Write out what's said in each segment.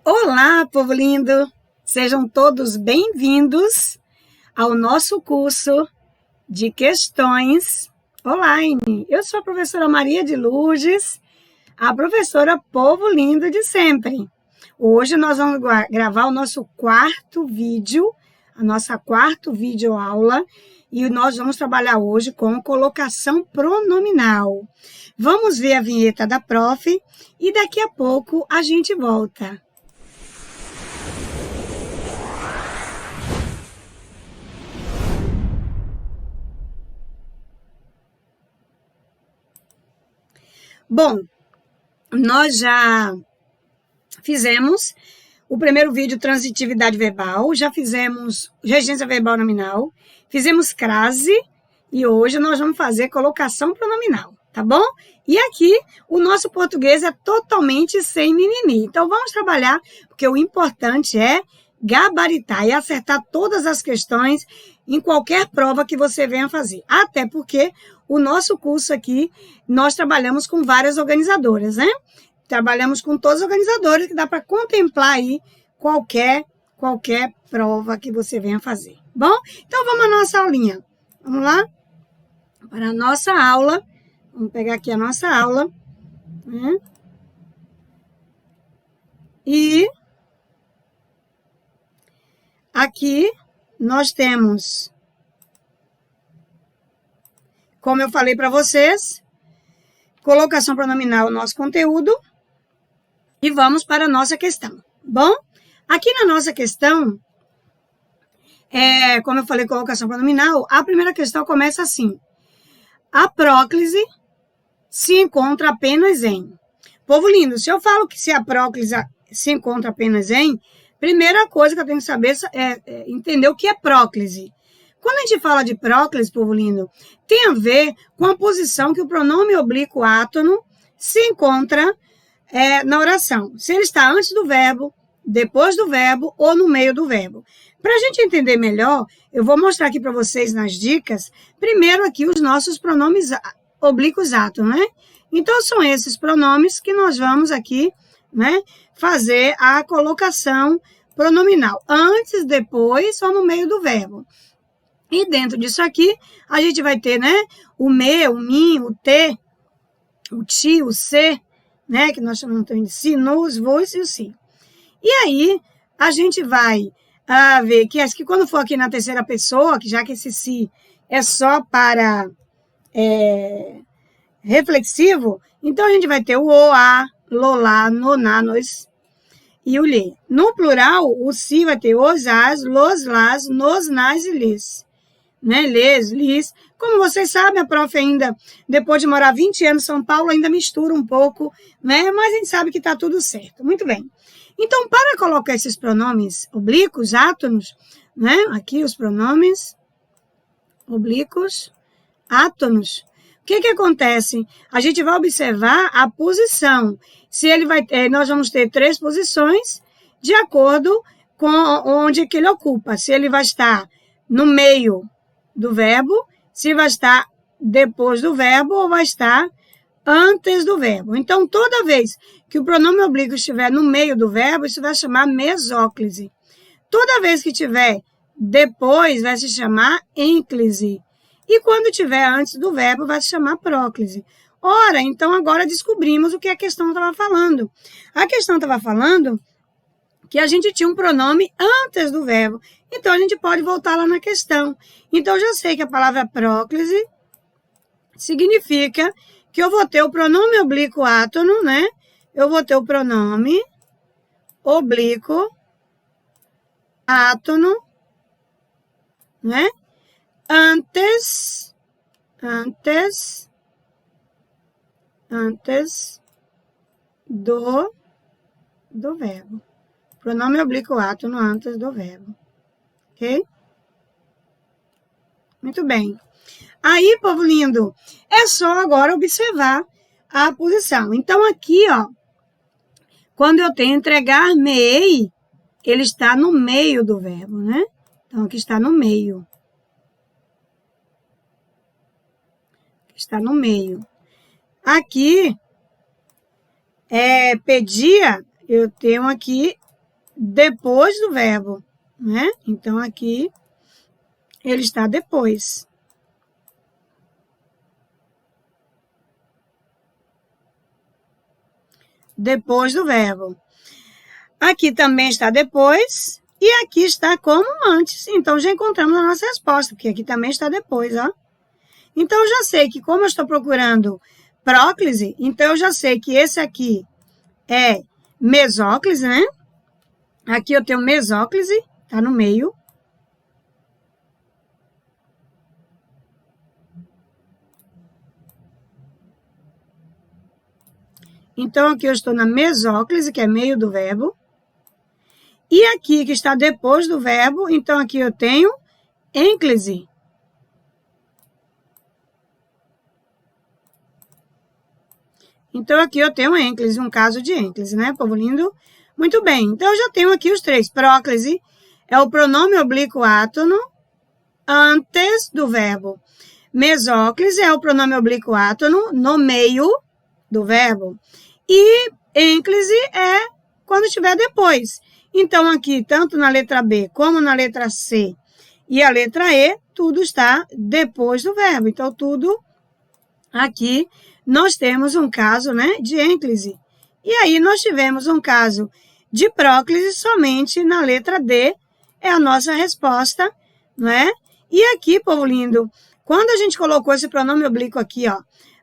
Olá, povo lindo! Sejam todos bem-vindos ao nosso curso de questões online. Eu sou a professora Maria de Lourdes, a professora povo lindo de sempre. Hoje nós vamos gravar o nosso quarto vídeo, a nossa quarta videoaula, e nós vamos trabalhar hoje com colocação pronominal. Vamos ver a vinheta da prof e daqui a pouco a gente volta. Bom, nós já fizemos o primeiro vídeo, transitividade verbal, já fizemos regência verbal nominal, fizemos crase e hoje nós vamos fazer colocação pronominal, tá bom? E aqui o nosso português é totalmente sem mimimi. Então vamos trabalhar, porque o importante é gabaritar e acertar todas as questões em qualquer prova que você venha fazer. Até porque o nosso curso aqui, nós trabalhamos com várias organizadoras, né? Trabalhamos com todas as organizadoras que dá para contemplar aí qualquer prova que você venha fazer. Bom, então vamos à nossa aulinha. Vamos lá? Para a nossa aula. Vamos pegar aqui a nossa aula. Né? E aqui nós temos, como eu falei para vocês, colocação pronominal, nosso conteúdo. E vamos para a nossa questão. Bom, aqui na nossa questão, como eu falei, colocação pronominal, a primeira questão começa assim. A próclise se encontra apenas em... Povo lindo, se eu falo que se a próclise se encontra apenas em, primeira coisa que eu tenho que saber é entender o que é próclise. Quando a gente fala de próclise, povo lindo, tem a ver com a posição que o pronome oblíquo átono se encontra na oração. Se ele está antes do verbo, depois do verbo ou no meio do verbo. Para a gente entender melhor, eu vou mostrar aqui para vocês nas dicas, primeiro aqui os nossos pronomes oblíquos átono, né? Então, são esses pronomes que nós vamos aqui, né, fazer a colocação pronominal. Antes, depois ou no meio do verbo. E dentro disso aqui, a gente vai ter, né, o me, o mi, o te, o ti, o se, né, que nós chamamos de si, nos, vos e o si. E aí, a gente vai ver que quando for aqui na terceira pessoa, que já que esse si é só para reflexivo, então a gente vai ter o a, lolá, noná, nos e o lhe. No plural, o si vai ter os, as, los, las, nos, nas e lhes. Né? Les, lis. Como vocês sabem, a prof ainda, depois de morar 20 anos em São Paulo, ainda mistura um pouco, né? Mas a gente sabe que está tudo certo. Muito bem. Então, para colocar esses pronomes oblíquos, átonos, né? Aqui os pronomes oblíquos, átonos. O que acontece? A gente vai observar a posição. Se ele vai ter, nós vamos ter 3 posições de acordo com onde que ele ocupa. Se ele vai estar no meio do verbo, se vai estar depois do verbo ou vai estar antes do verbo. Então, toda vez que o pronome oblíquo estiver no meio do verbo, isso vai chamar mesóclise. Toda vez que estiver depois, vai se chamar ênclise. E quando estiver antes do verbo, vai se chamar próclise. Ora, então agora descobrimos o que a questão estava falando. A questão estava falando que a gente tinha um pronome antes do verbo. Então, a gente pode voltar lá na questão. Então, eu já sei que a palavra próclise significa que eu vou ter o pronome oblíquo átono, né? Eu vou ter o pronome oblíquo átono, né? Antes do verbo. Pronome oblíquo átono antes do verbo. Ok? Muito bem. Aí, povo lindo, é só agora observar a posição. Então, aqui, ó, quando eu tenho entregar-me-ei, ele está no meio do verbo, né? Então, aqui está no meio. Está no meio. Aqui, pedia, eu tenho aqui depois do verbo, né? Então, aqui, ele está depois. Depois do verbo. Aqui também está depois, e aqui está como antes. Então, já encontramos a nossa resposta, porque aqui também está depois, ó. Então, eu já sei que, como eu estou procurando próclise, então eu já sei que esse aqui é mesóclise, né? Aqui eu tenho mesóclise, tá no meio. Então, aqui eu estou na mesóclise, que é meio do verbo. E aqui, que está depois do verbo, então aqui eu tenho ênclise. Então, aqui eu tenho ênclise, um caso de ênclise, né, povo lindo? Muito bem, então eu já tenho aqui os três. Próclise é o pronome oblíquo átono antes do verbo. Mesóclise é o pronome oblíquo átono no meio do verbo. E ênclise é quando estiver depois. Então, aqui, tanto na letra B como na letra C e a letra E, tudo está depois do verbo. Então, tudo aqui, nós temos um caso, né, de ênclise. E aí, nós tivemos um caso de próclise somente na letra D, é a nossa resposta, não é? E aqui, povo lindo, quando a gente colocou esse pronome oblíquo aqui, ó,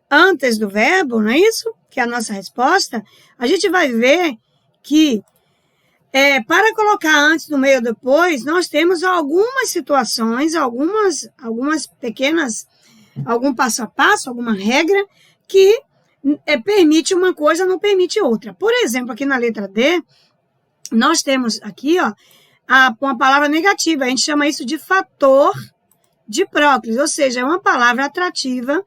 antes do verbo, não é isso? Que é a nossa resposta, a gente vai ver que para colocar antes, no meio ou depois, nós temos algumas situações, algumas pequenas, algum passo a passo, alguma regra que permite uma coisa, não permite outra. Por exemplo, aqui na letra D, nós temos aqui, ó, uma palavra negativa, a gente chama isso de fator de próclise, ou seja, é uma palavra atrativa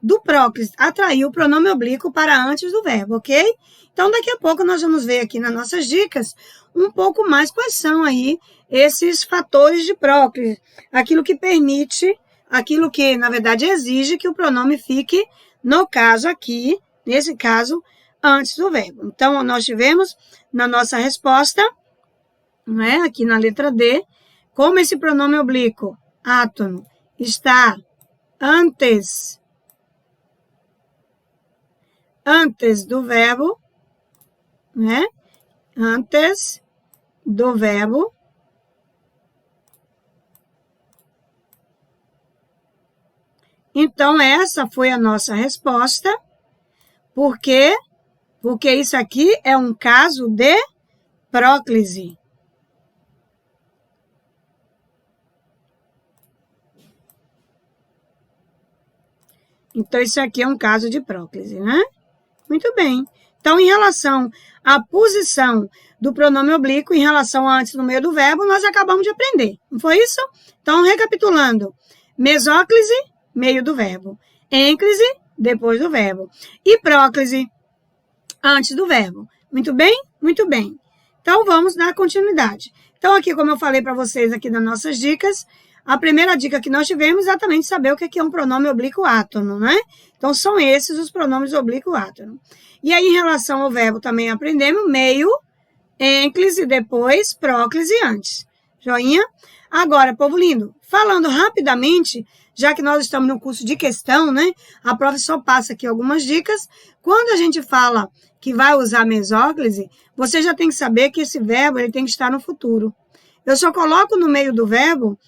do próclise, atrair o pronome oblíquo para antes do verbo, ok? Então, daqui a pouco nós vamos ver aqui nas nossas dicas um pouco mais quais são aí esses fatores de próclise, aquilo que permite, aquilo que, na verdade, exige que o pronome fique, no caso aqui, nesse caso, antes do verbo. Então, nós tivemos na nossa resposta, né, aqui na letra D, como esse pronome oblíquo, átono, está antes do verbo, né? Antes do verbo. Então, essa foi a nossa resposta. Por quê? Porque isso aqui é um caso de próclise. Então, isso aqui é um caso de próclise, né? Muito bem. Então, em relação à posição do pronome oblíquo, em relação a antes no meio do verbo, nós acabamos de aprender. Não foi isso? Então, recapitulando. Mesóclise, meio do verbo. Ênclise, depois do verbo. E próclise, antes do verbo. Muito bem? Muito bem. Então, vamos dar continuidade. Então, aqui, como eu falei para vocês aqui nas nossas dicas, a primeira dica que nós tivemos é exatamente saber o que é um pronome oblíquo átono, né? Então, são esses os pronomes oblíquo átono. E aí, em relação ao verbo, também aprendemos meio, ênclise, depois, próclise, antes. Joinha? Agora, povo lindo, falando rapidamente, já que nós estamos no curso de questão, né? A professora passa aqui algumas dicas. Quando a gente fala que vai usar mesóclise, você já tem que saber que esse verbo ele tem que estar no futuro. Eu só coloco no meio do verbo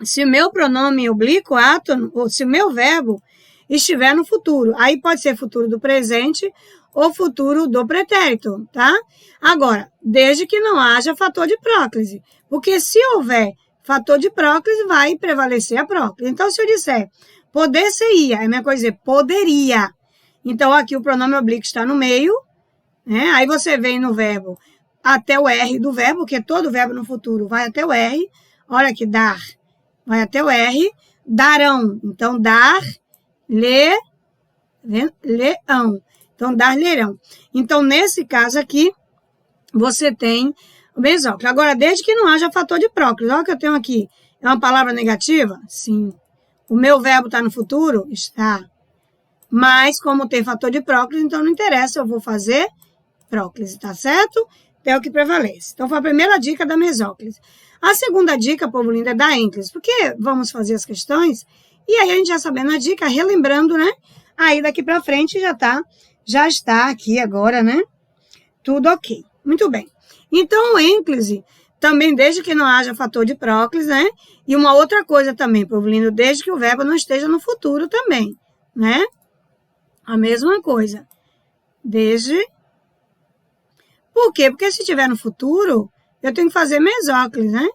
se o meu pronome oblíquo átono, ou se o meu verbo estiver no futuro. Aí pode ser futuro do presente ou futuro do pretérito, tá? Agora, desde que não haja fator de próclise. Porque se houver fator de próclise, vai prevalecer a próclise. Então, se eu disser poder ser ia, é a mesma coisa dizer poderia. Então, aqui o pronome oblíquo está no meio, né? Aí você vem no verbo até o R do verbo, porque todo verbo no futuro vai até o R. Olha aqui, dar. Vai até o R, darão. Então, dar, leão. Então, dar, lerão. Então, nesse caso aqui, você tem o mesóclise. Agora, desde que não haja fator de próclise. Olha o que eu tenho aqui. É uma palavra negativa? Sim. O meu verbo está no futuro? Está. Mas, como tem fator de próclise, então não interessa, eu vou fazer próclise, tá certo? é o que prevalece. Então, foi a primeira dica da mesóclise. A segunda dica, povo lindo, é da ênclise, porque vamos fazer as questões, e aí a gente já sabendo a dica, relembrando, né? Aí daqui para frente já está aqui agora, né? Tudo ok. Muito bem. Então, ênclise, também desde que não haja fator de próclise, né? E uma outra coisa também, povo lindo, desde que o verbo não esteja no futuro também, né? A mesma coisa. Desde... Por quê? Porque se tiver no futuro, eu tenho que fazer mesóclise, né?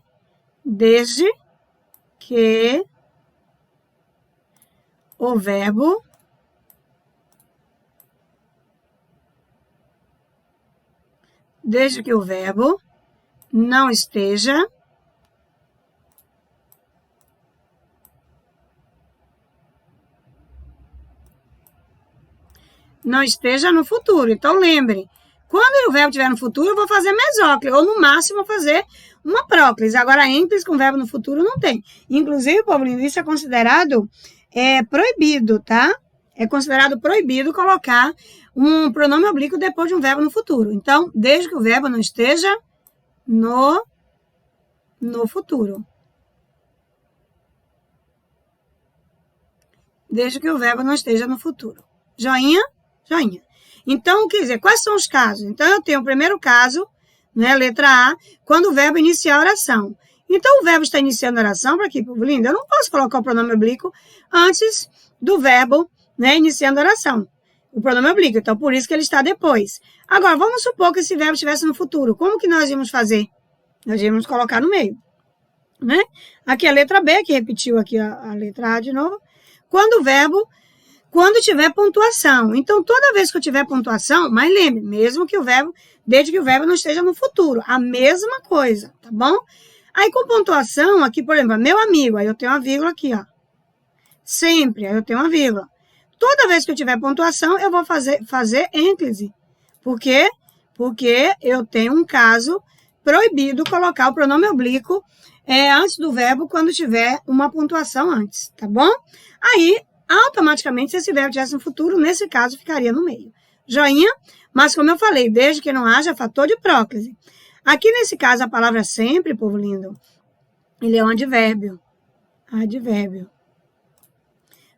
Desde que o verbo não esteja no futuro. Então, lembre, quando o verbo estiver no futuro, eu vou fazer mesóclise, ou no máximo fazer uma próclise. Agora, ênclise com verbo no futuro não tem. Inclusive, povo lindo, isso é considerado proibido, tá? É considerado proibido colocar um pronome oblíquo depois de um verbo no futuro. Então, desde que o verbo não esteja no futuro. Desde que o verbo não esteja no futuro. Joinha? Joinha. Então, quer dizer, quais são os casos? Então, eu tenho o primeiro caso, né, letra A, quando o verbo inicia a oração. Então, o verbo está iniciando a oração, para aqui, povo lindo, eu não posso colocar o pronome oblíquo antes do verbo, né, iniciando a oração. O pronome oblíquo, então, por isso que ele está depois. Agora, vamos supor que esse verbo estivesse no futuro. Como que nós íamos fazer? Nós íamos colocar no meio, né? Aqui a letra B, que repetiu aqui a letra A de novo. Quando tiver pontuação. Então, toda vez que eu tiver pontuação, mas lembre, mesmo que o verbo, desde que o verbo não esteja no futuro, a mesma coisa, tá bom? Aí, com pontuação, aqui, por exemplo, meu amigo, aí eu tenho uma vírgula aqui, ó. Sempre, aí eu tenho uma vírgula. Toda vez que eu tiver pontuação, eu vou fazer ênclise. Por quê? Porque eu tenho um caso proibido colocar o pronome oblíquo antes do verbo quando tiver uma pontuação antes, tá bom? Aí, automaticamente, se esse verbo tivesse no futuro, nesse caso, ficaria no meio. Joinha? Mas, como eu falei, desde que não haja fator de próclise. Aqui, nesse caso, a palavra sempre, povo lindo, ele é um advérbio. Advérbio.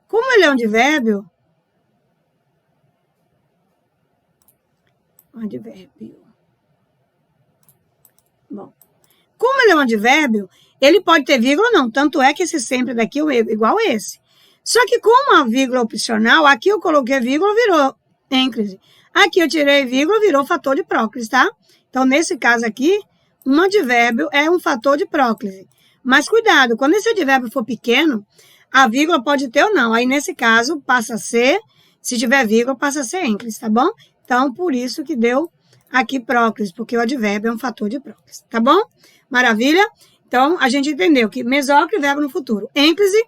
Como ele é um advérbio, Bom, como ele é um advérbio, ele pode ter vírgula ou não. Tanto é que esse sempre daqui é igual a esse. Só que como a vírgula é opcional, aqui eu coloquei vírgula, virou ênclise. Aqui eu tirei vírgula, virou fator de próclise, tá? Então, nesse caso aqui, um advérbio é um fator de próclise. Mas cuidado, quando esse advérbio for pequeno, a vírgula pode ter ou não. Aí, nesse caso, passa a ser, se tiver vírgula, passa a ser ênclise, tá bom? Então, por isso que deu aqui próclise, porque o advérbio é um fator de próclise, tá bom? Maravilha? Então, a gente entendeu que mesóclise, verbo no futuro. Ênclise,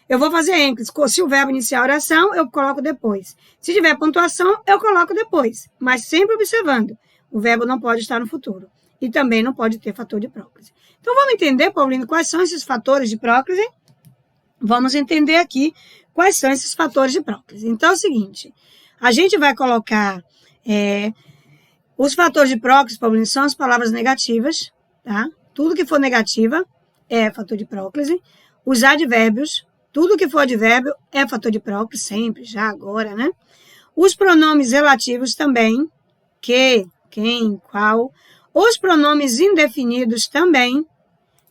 eu vou fazer ênclise. Se o verbo iniciar a oração, eu coloco depois. Se tiver pontuação, eu coloco depois. Mas sempre observando, o verbo não pode estar no futuro. E também não pode ter fator de próclise. Então, vamos entender, Paulino, quais são esses fatores de próclise? Vamos entender aqui quais são esses fatores de próclise. Então, é o seguinte, a gente vai colocar os fatores de próclise, Paulino, são as palavras negativas, tá? Tudo que for negativa é fator de próclise. Os advérbios, tudo que for advérbio é fator de próclise, sempre, já, agora, né? Os pronomes relativos também, que, quem, qual. Os pronomes indefinidos também,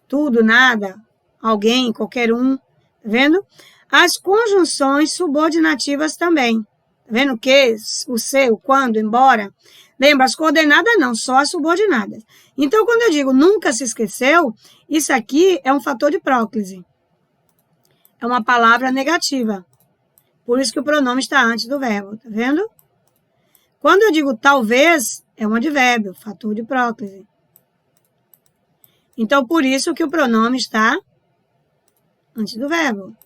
tudo, nada, alguém, qualquer um, tá vendo? As conjunções subordinativas também, tá vendo? O que, o ser, o quando, embora. Lembra, as coordenadas não, só as subordinadas. Então, quando eu digo nunca se esqueceu, isso aqui é um fator de próclise. É uma palavra negativa. Por isso que o pronome está antes do verbo, tá vendo? Quando eu digo talvez, é um advérbio, fator de próclise. Então, por isso que o pronome está antes do verbo.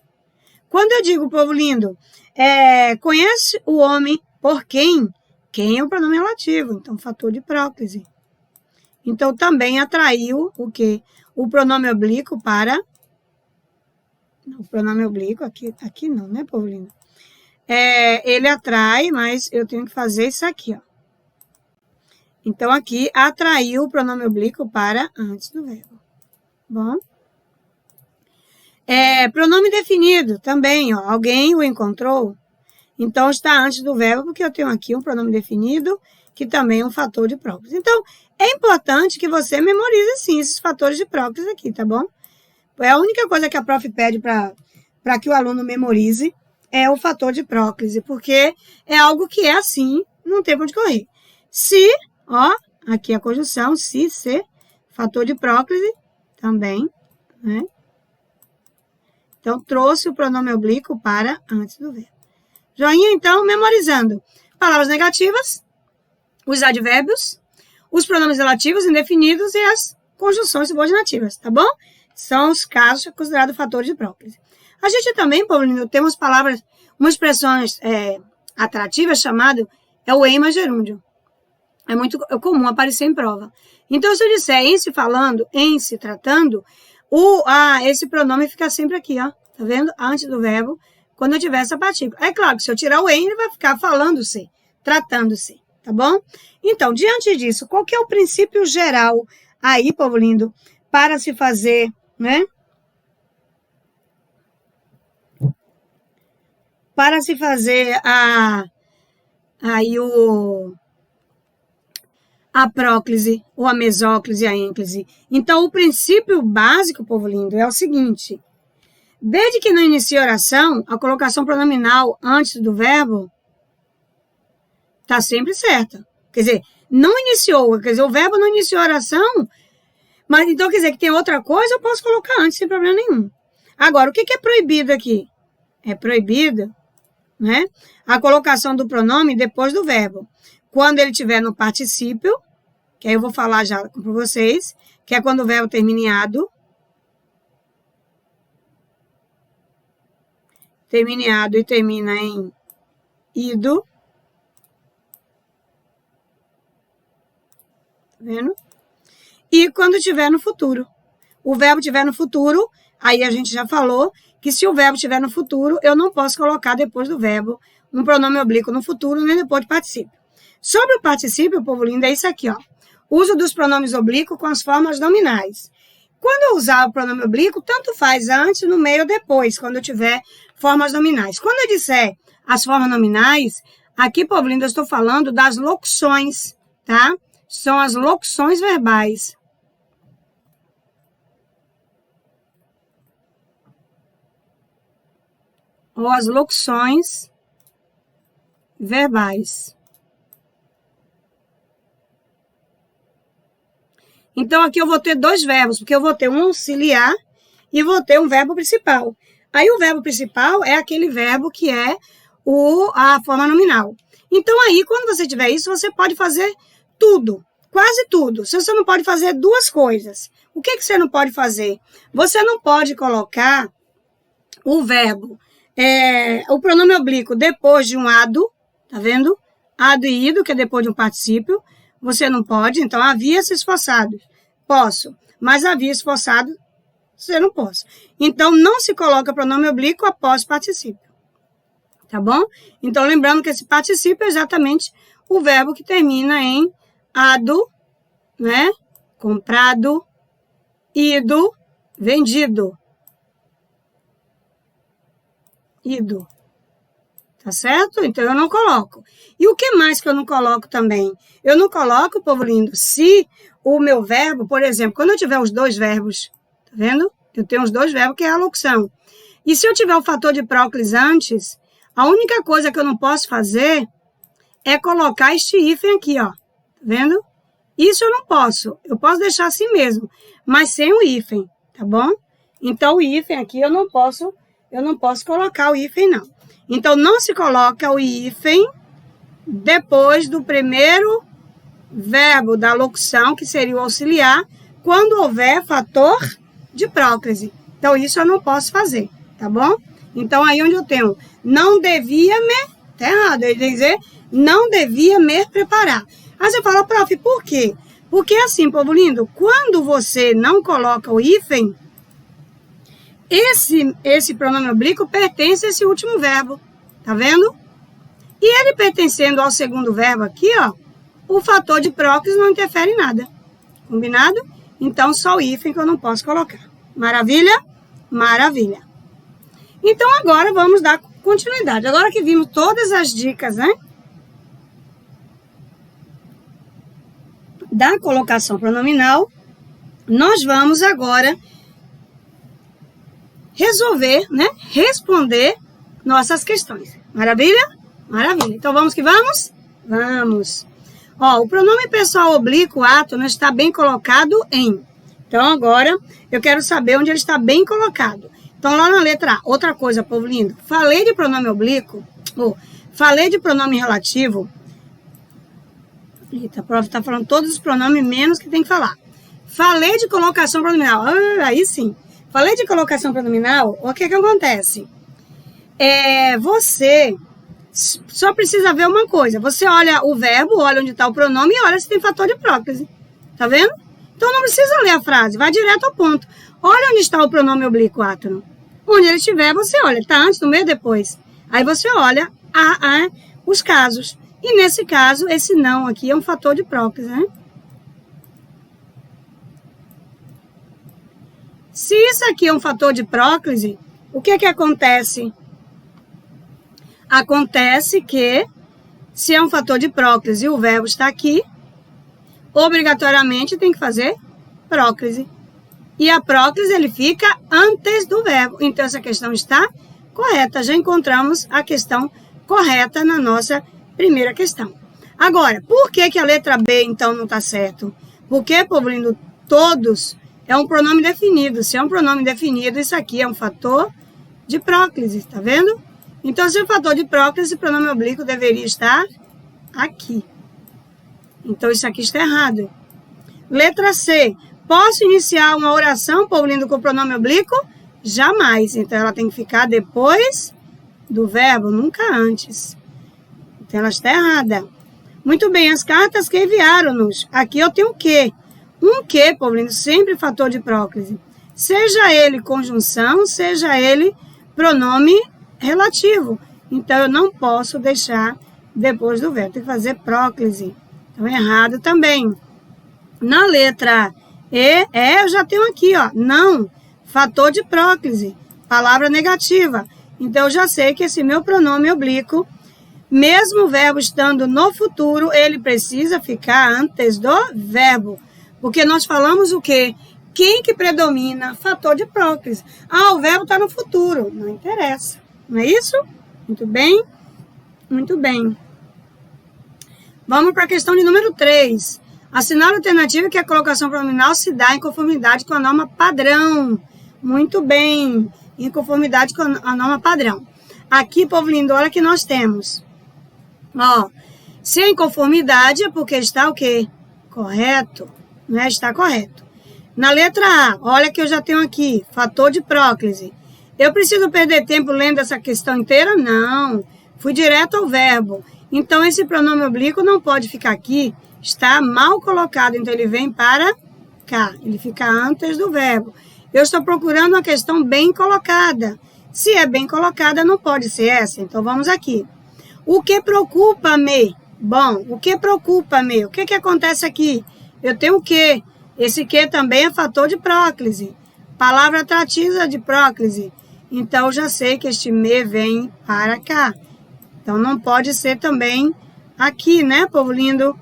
Quando eu digo, povo lindo, conhece o homem por quem? Quem é o pronome relativo, então fator de próclise. Então, também atraiu o quê? O pronome oblíquo para... Não, o pronome oblíquo, aqui não, né, povo lindo? Ele atrai, mas eu tenho que fazer isso aqui, ó. Então, aqui, atraiu o pronome oblíquo para antes do verbo. Bom? Pronome definido também, ó. Alguém o encontrou? Então, está antes do verbo, porque eu tenho aqui um pronome definido, que também é um fator de próclise. Então, é importante que você memorize, sim, esses fatores de próclise aqui, tá bom? É a única coisa que a prof pede para que o aluno memorize, é o fator de próclise, porque é algo que é assim, não tem pra onde correr. Se, ó, aqui a conjunção, se, fator de próclise, também, né? Então, trouxe o pronome oblíquo para antes do verbo. Joinha, então, memorizando. Palavras negativas, os advérbios, os pronomes relativos indefinidos e as conjunções subordinativas, tá bom? São os casos considerados fatores de próclise. A gente também, Paulinho, tem umas palavras, umas expressões atrativas chamado o ema gerúndio. É muito comum aparecer em prova. Então, se eu disser em se falando, em se tratando, esse pronome fica sempre aqui, ó. Tá vendo? Antes do verbo, quando eu tiver essa partícula. É claro que se eu tirar o em, ele vai ficar falando-se, tratando-se, tá bom? Então, diante disso, qual que é o princípio geral aí, povo lindo, para se fazer, né? Para se fazer a próclise, ou a mesóclise, a ênclise. Então, o princípio básico, povo lindo, é o seguinte. Desde que não inicia a oração, a colocação pronominal antes do verbo está sempre certa. Quer dizer, não iniciou, quer dizer, o verbo não iniciou a oração, mas então quer dizer que tem outra coisa, eu posso colocar antes, sem problema nenhum. Agora, o que é proibido aqui? É proibido, né, a colocação do pronome depois do verbo. Quando ele estiver no particípio, que aí eu vou falar já para vocês, que é quando o verbo termina em ado. Termina em ado e termina em ido. Tá vendo? E quando estiver no futuro. O verbo estiver no futuro, aí a gente já falou que se o verbo estiver no futuro, eu não posso colocar depois do verbo um pronome oblíquo no futuro, nem depois de particípio. Sobre o particípio, povo lindo, é isso aqui, ó. Uso dos pronomes oblíquos com as formas nominais. Quando eu usar o pronome oblíquo, tanto faz antes, no meio ou depois, quando eu tiver formas nominais. Quando eu disser as formas nominais, aqui, povo lindo, eu estou falando das locuções, tá? São as locuções verbais. Ou as locuções verbais. Então, aqui eu vou ter dois verbos, porque eu vou ter um auxiliar e vou ter um verbo principal. Aí, o verbo principal é aquele verbo que é a forma nominal. Então, aí, quando você tiver isso, você pode fazer tudo, quase tudo. Você não pode fazer duas coisas. O que você não pode fazer? Você não pode colocar o verbo, o pronome oblíquo depois de um ado, tá vendo? Ado e ido, que é depois de um particípio. Você não pode, então, havia se esforçado. Posso, mas havia esforçado, você não pode. Então, não se coloca pronome oblíquo após particípio. Tá bom? Então, lembrando que esse particípio é exatamente o verbo que termina em ado, né? Comprado, ido, vendido. Ido. Tá certo? Então, eu não coloco. E o que mais que eu não coloco também? Eu não coloco, povo lindo, se o meu verbo, por exemplo, quando eu tiver os dois verbos, tá vendo? Eu tenho os dois verbos, que é a locução. E se eu tiver o fator de próclise antes, a única coisa que eu não posso fazer é colocar este hífen aqui, ó. Tá vendo? Isso eu não posso. Eu posso deixar assim mesmo, mas sem o hífen, tá bom? Então, o hífen aqui eu não posso colocar o hífen, não. Então, não se coloca o hífen depois do primeiro verbo da locução, que seria o auxiliar, quando houver fator de próclise. Então, isso eu não posso fazer, tá bom? Então, aí onde eu tenho, não devia me... Tá errado, eu ia dizer, não devia me preparar. Aí você fala, prof, por quê? Porque assim, povo lindo, quando você não coloca o hífen, esse pronome oblíquo pertence a esse último verbo, tá vendo? E ele pertencendo ao segundo verbo aqui, ó, o fator de próclise não interfere em nada. Combinado? Então, só o hífen que eu não posso colocar. Maravilha? Maravilha. Então, agora vamos dar continuidade. Agora que vimos todas as dicas, né? Da colocação pronominal, nós vamos agora resolver, né? Responder nossas questões. Maravilha? Maravilha. Então, vamos que vamos? Vamos. Ó, o pronome pessoal oblíquo átono está bem colocado em. Então, agora, eu quero saber onde ele está bem colocado. Então, lá na letra A, outra coisa, povo lindo. Falei de pronome oblíquo, falei de pronome relativo. Eita, a prova está falando todos os pronomes, menos que tem que falar. Falei de colocação pronominal. Aí sim. Falei de colocação pronominal, o que acontece? Você só precisa ver uma coisa. Você olha o verbo, olha onde está o pronome e olha se tem fator de próclise. Tá vendo? Então, não precisa ler a frase, vai direto ao ponto. Olha onde está o pronome oblíquo átono. Onde ele estiver, você olha. Está antes, no meio, depois. Aí você olha os casos. E nesse caso, esse não aqui é um fator de próclise, né? Se isso aqui é um fator de próclise, o que acontece? Acontece que, se é um fator de próclise e o verbo está aqui, obrigatoriamente tem que fazer próclise. E a próclise, ele fica antes do verbo. Então, essa questão está correta. Já encontramos a questão correta na nossa primeira questão. Agora, por que a letra B, então, não está certo? Porque, povo lindo, todos é um pronome definido. Se é um pronome definido, isso aqui é um fator de próclise, tá vendo? Então, se é um fator de próclise, o pronome oblíquo deveria estar aqui. Então, isso aqui está errado. Letra C. Posso iniciar uma oração, povo lindo, com o pronome oblíquo? Jamais. Então, ela tem que ficar depois do verbo, nunca antes. Então, ela está errada. Muito bem, as cartas que enviaram-nos. Aqui eu tenho o quê? Um que, povo lindo, sempre fator de próclise. Seja ele conjunção, seja ele pronome relativo. Então, eu não posso deixar depois do verbo. Tem que fazer próclise. Então, errado também. Na letra E, eu já tenho aqui, ó. Não, fator de próclise. Palavra negativa. Então, eu já sei que esse meu pronome oblíquo, mesmo o verbo estando no futuro, ele precisa ficar antes do verbo. Porque nós falamos o quê? Quem que predomina? Fator de próclise. O verbo está no futuro. Não interessa. Não é isso? Muito bem. Muito bem. Vamos para a questão de número 3. Assinale a alternativa que a colocação pronominal se dá em conformidade com a norma padrão. Muito bem. Em conformidade com a norma padrão. Aqui, povo lindo, olha que nós temos. Ó, se é em conformidade é porque está o quê? Correto. Né? Está correto. Na letra A, olha que eu já tenho aqui, fator de próclise. Eu preciso perder tempo lendo essa questão inteira? Não. Fui direto ao verbo. Então, esse pronome oblíquo não pode ficar aqui. Está mal colocado, então ele vem para cá. Ele fica antes do verbo. Eu estou procurando uma questão bem colocada. Se é bem colocada, não pode ser essa. Então, vamos aqui. O que preocupa-me? Bom, o que preocupa-me? O que acontece aqui? Eu tenho o que? Esse que também é fator de próclise. Palavra atrativa de próclise. Então, já sei que este me vem para cá. Então, não pode ser também aqui, né, povo lindo?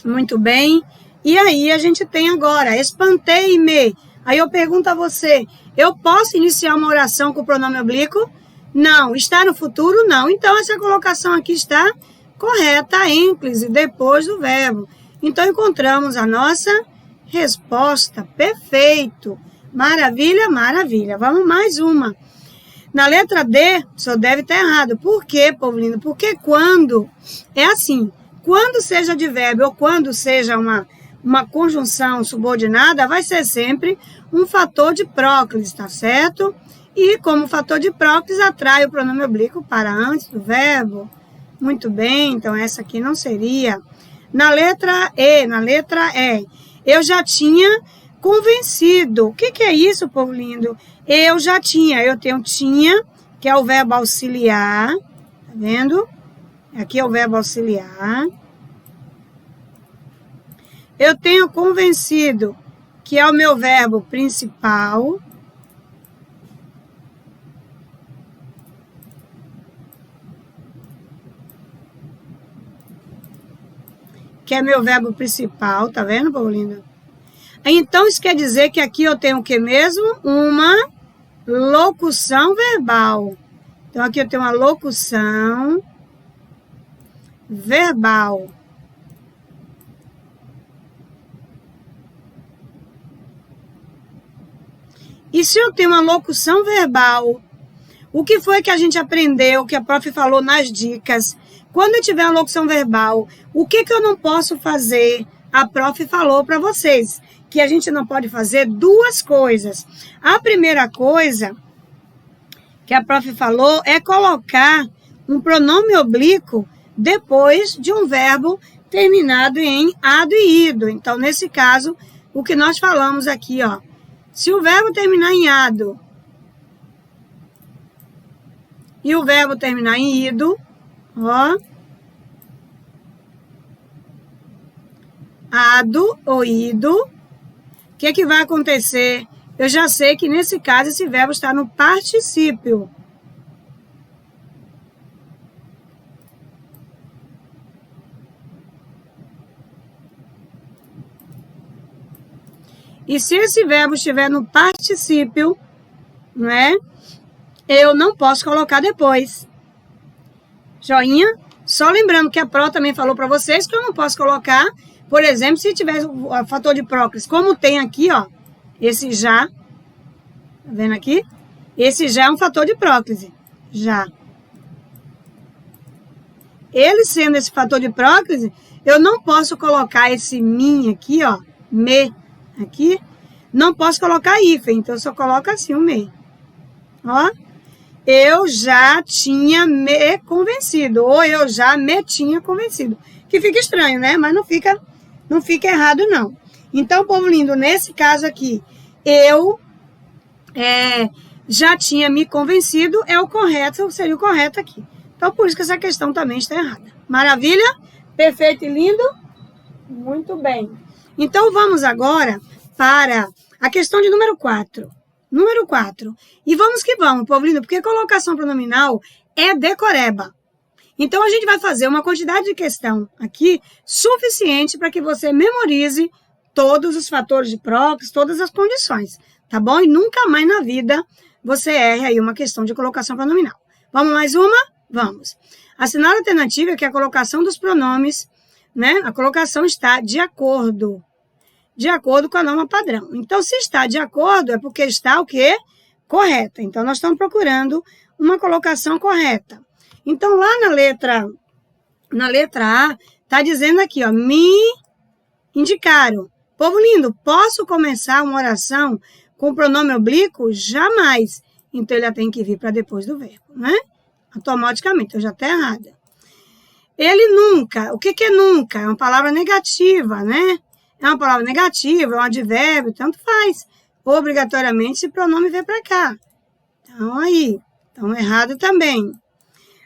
Muito bem. E aí, a gente tem agora, espantei-me. Aí eu pergunto a você, eu posso iniciar uma oração com o pronome oblíquo? Não. Está no futuro? Não. Então, essa colocação aqui está correta, a ênclise, depois do verbo. Então, encontramos a nossa resposta. Perfeito. Maravilha, maravilha. Vamos mais uma. Na letra D, só deve estar errado. Por quê, povo lindo? Porque quando é assim, quando seja advérbio ou quando seja uma conjunção subordinada, vai ser sempre um fator de próclise, tá certo? E como fator de próclise, atrai o pronome oblíquo para antes do verbo. Muito bem, então essa aqui não seria. Na letra E, eu já tinha convencido. O que é isso, povo lindo? Eu já tinha, eu tenho tinha, que é o verbo auxiliar, tá vendo? Aqui é o verbo auxiliar. Eu tenho convencido, que é o meu verbo principal. Que é meu verbo principal, tá vendo, povo lindo? Então, isso quer dizer que aqui eu tenho o que mesmo? Uma locução verbal. Então, aqui eu tenho uma locução verbal. E se eu tenho uma locução verbal, o que foi que a gente aprendeu, que a prof falou nas dicas? Quando eu tiver uma locução verbal, o que eu não posso fazer? A prof falou para vocês que a gente não pode fazer duas coisas. A primeira coisa que a prof falou é colocar um pronome oblíquo depois de um verbo terminado em ado e ido. Então, nesse caso, o que nós falamos aqui, ó, se o verbo terminar em ado e o verbo terminar em ido, ó, ado ou ido, o que vai acontecer? Eu já sei que nesse caso esse verbo está no particípio. E se esse verbo estiver no particípio, né, eu não posso colocar depois. Joinha? Só lembrando que a Pro também falou para vocês que eu não posso colocar, por exemplo, se tiver o fator de próclise, como tem aqui, ó, esse já, tá vendo aqui? Esse já é um fator de próclise, já. Ele sendo esse fator de próclise, eu não posso colocar esse min aqui, ó, me, aqui, não posso colocar hífen, então eu só coloco assim o me. Ó, eu já tinha me convencido, ou eu já me tinha convencido. Que fica estranho, né? Mas não fica errado, não. Então, povo lindo, nesse caso aqui, eu já tinha me convencido, é o correto, seria o correto aqui. Então, por isso que essa questão também está errada. Maravilha? Perfeito e lindo? Muito bem. Então, vamos agora para a questão de número 4. Número 4. E vamos que vamos, povo lindo, porque colocação pronominal é decoreba. Então, a gente vai fazer uma quantidade de questão aqui suficiente para que você memorize todos os fatores de próclise, todas as condições, tá bom? E nunca mais na vida você erre aí uma questão de colocação pronominal. Vamos mais uma? Vamos. Assinar a alternativa, que é a colocação dos pronomes, né? A colocação está de acordo com a norma padrão. Então, se está de acordo, é porque está o quê? Correta. Então, nós estamos procurando uma colocação correta. Então, lá na letra A, está dizendo aqui, ó, me indicaram. Povo lindo, posso começar uma oração com pronome oblíquo? Jamais. Então, ele tem que vir para depois do verbo, né? Automaticamente, eu já estou errada. Ele nunca, o que é nunca? É uma palavra negativa, né? É uma palavra negativa, é um advérbio, tanto faz. Obrigatoriamente, esse pronome vem para cá. Então, aí, então errado também.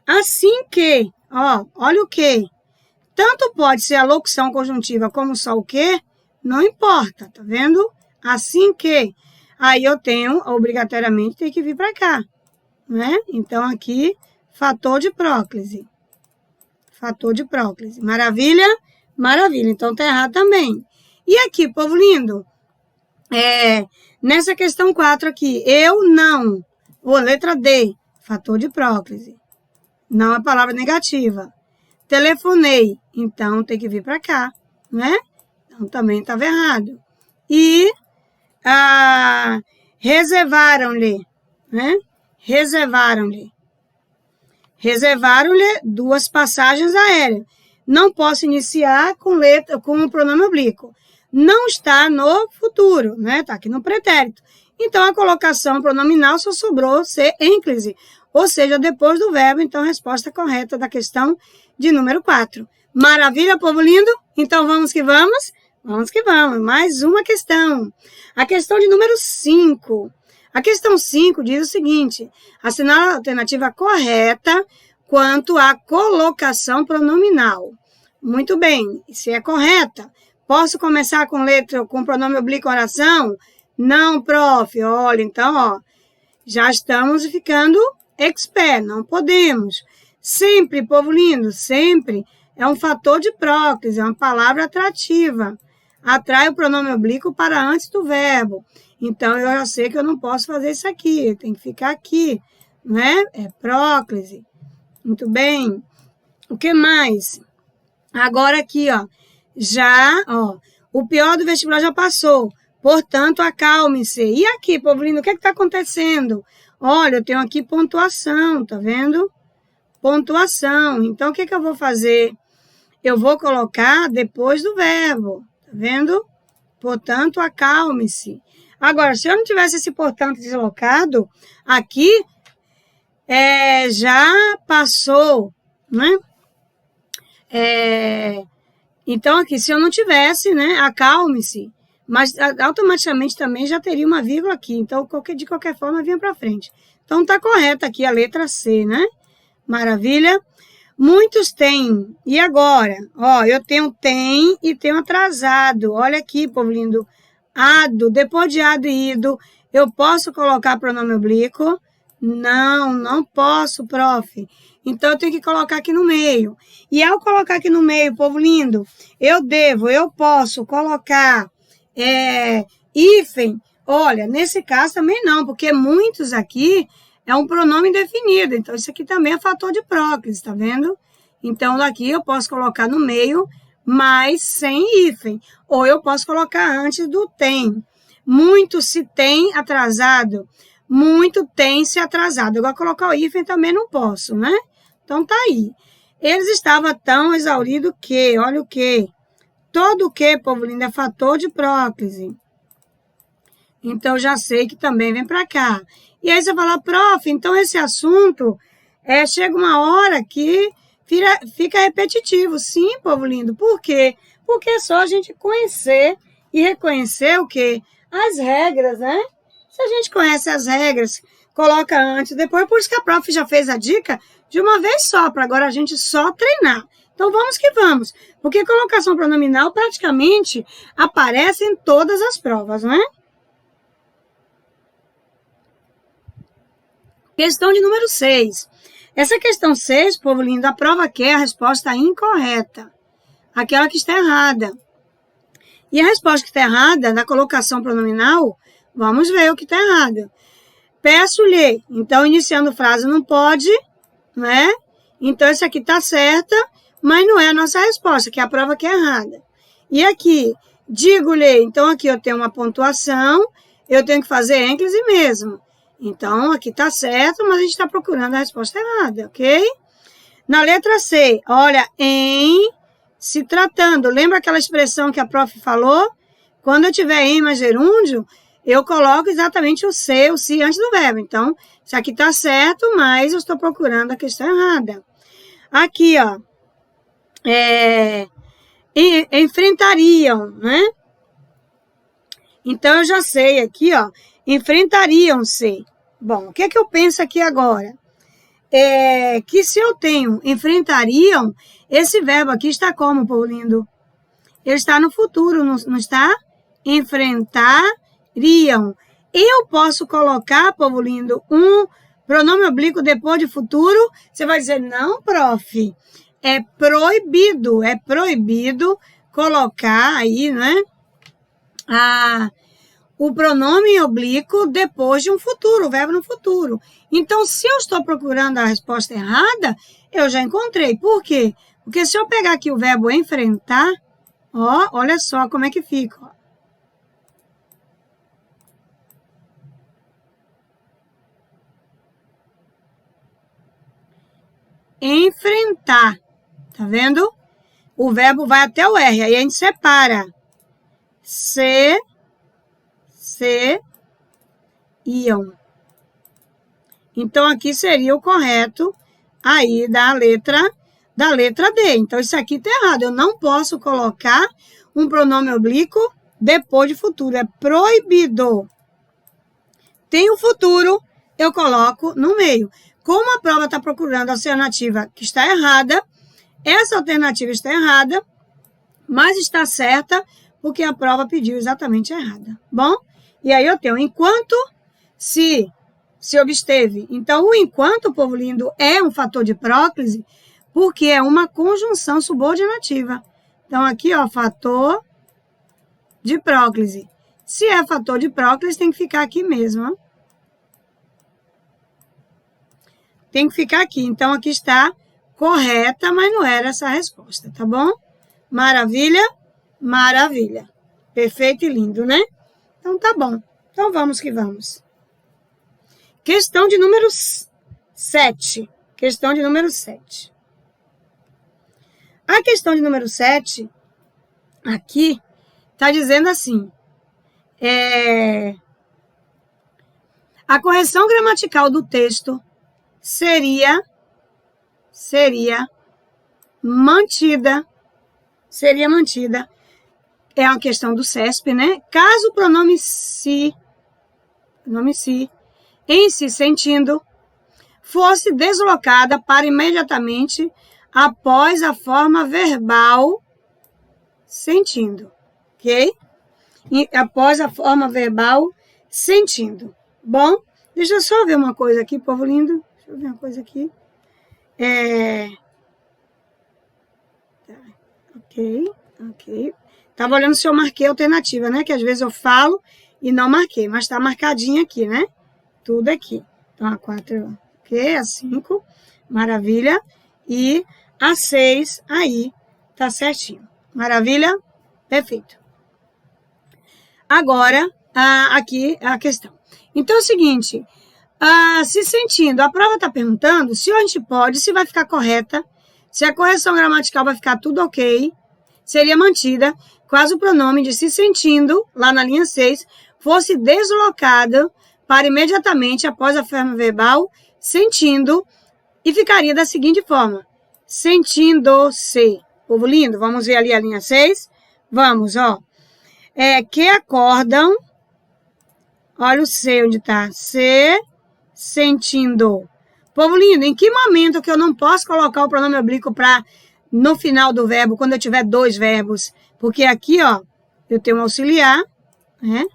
Assim que, ó, olha o que. Tanto pode ser a locução conjuntiva como só o que, não importa, tá vendo? Assim que. Aí eu tenho, obrigatoriamente, tem que vir para cá, né? Então, aqui, fator de próclise. Fator de próclise. Maravilha? Maravilha. Então, tá errado também. E aqui, povo lindo, nessa questão 4 aqui, eu não, ou letra D, fator de próclise. Não é palavra negativa. Telefonei, então tem que vir para cá, né? Então também estava errado. E reservaram-lhe, né? Reservaram-lhe. Reservaram-lhe 2 passagens aéreas. Não posso iniciar com o pronome oblíquo. Não está no futuro, né? Está aqui no pretérito. Então, a colocação pronominal só sobrou ser ênclise, ou seja, depois do verbo. Então, a resposta correta da questão de número 4. Maravilha, povo lindo? Então, vamos que vamos? Vamos que vamos. Mais uma questão. A questão de número 5. A questão 5 diz o seguinte: assinar a alternativa correta quanto à colocação pronominal. Muito bem, se é correta, Posso começar com pronome oblíquo oração? Não, prof. Olha, então, ó, já estamos ficando expert, não podemos. Sempre, povo lindo, sempre é um fator de próclise, é uma palavra atrativa. Atrai o pronome oblíquo para antes do verbo. Então, eu já sei que eu não posso fazer isso aqui, tem que ficar aqui, né? É próclise. Muito bem. O que mais? Agora aqui, ó, o pior do vestibular já passou. Portanto, acalme-se. E aqui, povo lindo, o que está acontecendo? Olha, eu tenho aqui pontuação, tá vendo? Pontuação. Então, o que eu vou fazer? Eu vou colocar depois do verbo, tá vendo? Portanto, acalme-se. Agora, se eu não tivesse esse portanto deslocado, aqui já passou, né? Então, aqui, se eu não tivesse, né? Acalme-se. Mas automaticamente também já teria uma vírgula aqui. Então, de qualquer forma, vinha para frente. Então, está correta aqui a letra C, né? Maravilha. Muitos têm. E agora? Ó, eu tenho tem e tenho atrasado. Olha aqui, povo lindo. Ado. Depois de ado e ido, eu posso colocar pronome oblíquo? Não, não posso, prof. Então, eu tenho que colocar aqui no meio. E ao colocar aqui no meio, povo lindo, eu posso colocar hífen. Olha, nesse caso também não, porque muitos aqui é um pronome indefinido. Então, isso aqui também é fator de próclise, tá vendo? Então, daqui eu posso colocar no meio, mas sem hífen. Ou eu posso colocar antes do tem. Muito se tem atrasado. Muito tem se atrasado. Agora, colocar o hífen também não posso, né? Então, tá aí. Eles estavam tão exauridos que, olha o que. Todo o que, povo lindo, é fator de próclise. Então, já sei que também vem para cá. E aí você fala, prof, então esse assunto, chega uma hora que fica repetitivo. Sim, povo lindo. Por quê? Porque é só a gente conhecer e reconhecer o quê? As regras, né? Se a gente conhece as regras, coloca antes, depois, por isso que a prof já fez a dica de uma vez só, para agora a gente só treinar. Então, vamos que vamos. Porque colocação pronominal praticamente aparece em todas as provas, né? Questão de número 6. Essa questão 6, povo lindo, a prova quer a resposta incorreta. Aquela que está errada. E a resposta que está errada, na colocação pronominal, vamos ver o que está errado. Peço-lhe. Então, iniciando frase não pode, né? Então, essa aqui está certa, mas não é a nossa resposta, que é a prova que é errada. E aqui, digo-lhe. Então, aqui eu tenho uma pontuação, eu tenho que fazer ênclise mesmo. Então, aqui está certo, mas a gente está procurando a resposta errada, ok? Na letra C, olha, em se tratando. Lembra aquela expressão que a prof falou? Quando eu tiver em mais gerúndio, eu coloco exatamente o se antes do verbo. Então, isso aqui está certo, mas eu estou procurando a questão errada. Aqui, ó, enfrentariam, né? Então, eu já sei aqui, ó, enfrentariam-se. Bom, o que é que eu penso aqui agora? Que se eu tenho enfrentariam, esse verbo aqui está como, povo lindo? Ele está no futuro, não está? Enfrentariam. Eu posso colocar, povo lindo, um pronome oblíquo depois de futuro? Você vai dizer, não, prof. É proibido colocar aí, né? O pronome oblíquo depois de um futuro, o verbo no futuro. Então, se eu estou procurando a resposta errada, eu já encontrei. Por quê? Porque se eu pegar aqui o verbo enfrentar, ó, olha só como é que fica. Ó. Enfrentar. Tá vendo? O verbo vai até o R, aí a gente separa. Iam. Então, aqui seria o correto aí da letra D. Então, isso aqui está errado. Eu não posso colocar um pronome oblíquo depois de futuro. É proibido. Tem o futuro, eu coloco no meio. Como a prova está procurando a alternativa que está errada, essa alternativa está errada, mas está certa porque a prova pediu exatamente errada. Bom, e aí eu tenho enquanto se obsteve. Então, o enquanto, povo lindo, é um fator de próclise porque é uma conjunção subordinativa. Então, aqui, ó, fator de próclise. Se é fator de próclise, tem que ficar aqui mesmo, ó. Tem que ficar aqui. Então, aqui está correta, mas não era essa a resposta, tá bom? Maravilha? Maravilha. Perfeito e lindo, né? Então, tá bom. Então, vamos que vamos. Questão de número 7. Questão de número 7. A questão de número 7, aqui, está dizendo assim. A correção gramatical do texto seria mantida. É uma questão do CESP, né? Caso o pronome se, em se sentindo, fosse deslocada para imediatamente após a forma verbal sentindo, ok? E após a forma verbal sentindo. Bom, deixa eu só ver uma coisa aqui, povo lindo. Deixa eu ver uma coisa aqui. Ok. Tava olhando se eu marquei a alternativa, né? Que às vezes eu falo e não marquei, mas tá marcadinha aqui, né? Tudo aqui. Então, a 4, ok? A 5, maravilha. E a 6, aí, tá certinho. Maravilha? Perfeito. Agora, aqui a questão. Então, é o seguinte, se sentindo, a prova está perguntando se o antipode, se vai ficar correta, se a correção gramatical vai ficar tudo ok, seria mantida, caso o pronome de se sentindo, lá na linha 6, fosse deslocado para imediatamente após a forma verbal sentindo, e ficaria da seguinte forma, sentindo-se. Povo lindo, vamos ver ali a linha 6? Vamos, ó. Que acordam, olha o C onde está, se sentindo. Povo lindo, em que momento que eu não posso colocar o pronome oblíquo no final do verbo, quando eu tiver 2 verbos? Porque aqui, ó, eu tenho um auxiliar, né?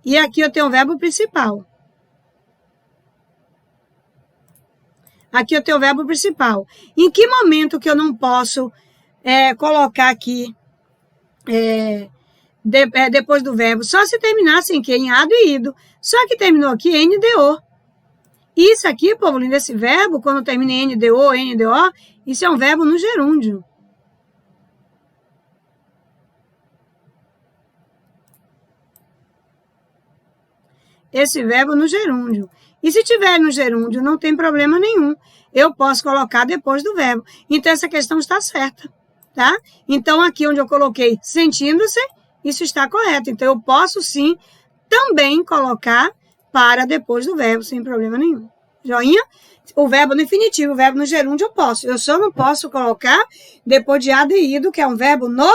E aqui eu tenho o verbo principal. Aqui eu tenho o verbo principal. Em que momento que eu não posso colocar aqui depois do verbo? Só se terminasse em que? Em ado e ido. Só que terminou aqui em NDO. Isso aqui, povo lindo, esse verbo, quando termina em NDO, NDO, isso é um verbo no gerúndio. Esse verbo no gerúndio. E se tiver no gerúndio, não tem problema nenhum. Eu posso colocar depois do verbo. Então, essa questão está certa, tá? Então, aqui onde eu coloquei sentindo-se, isso está correto. Então, eu posso, sim, também colocar para depois do verbo, sem problema nenhum. Joinha? O verbo no infinitivo, o verbo no gerúndio, eu posso. Eu só não posso colocar depois de ado e ido, que é um verbo no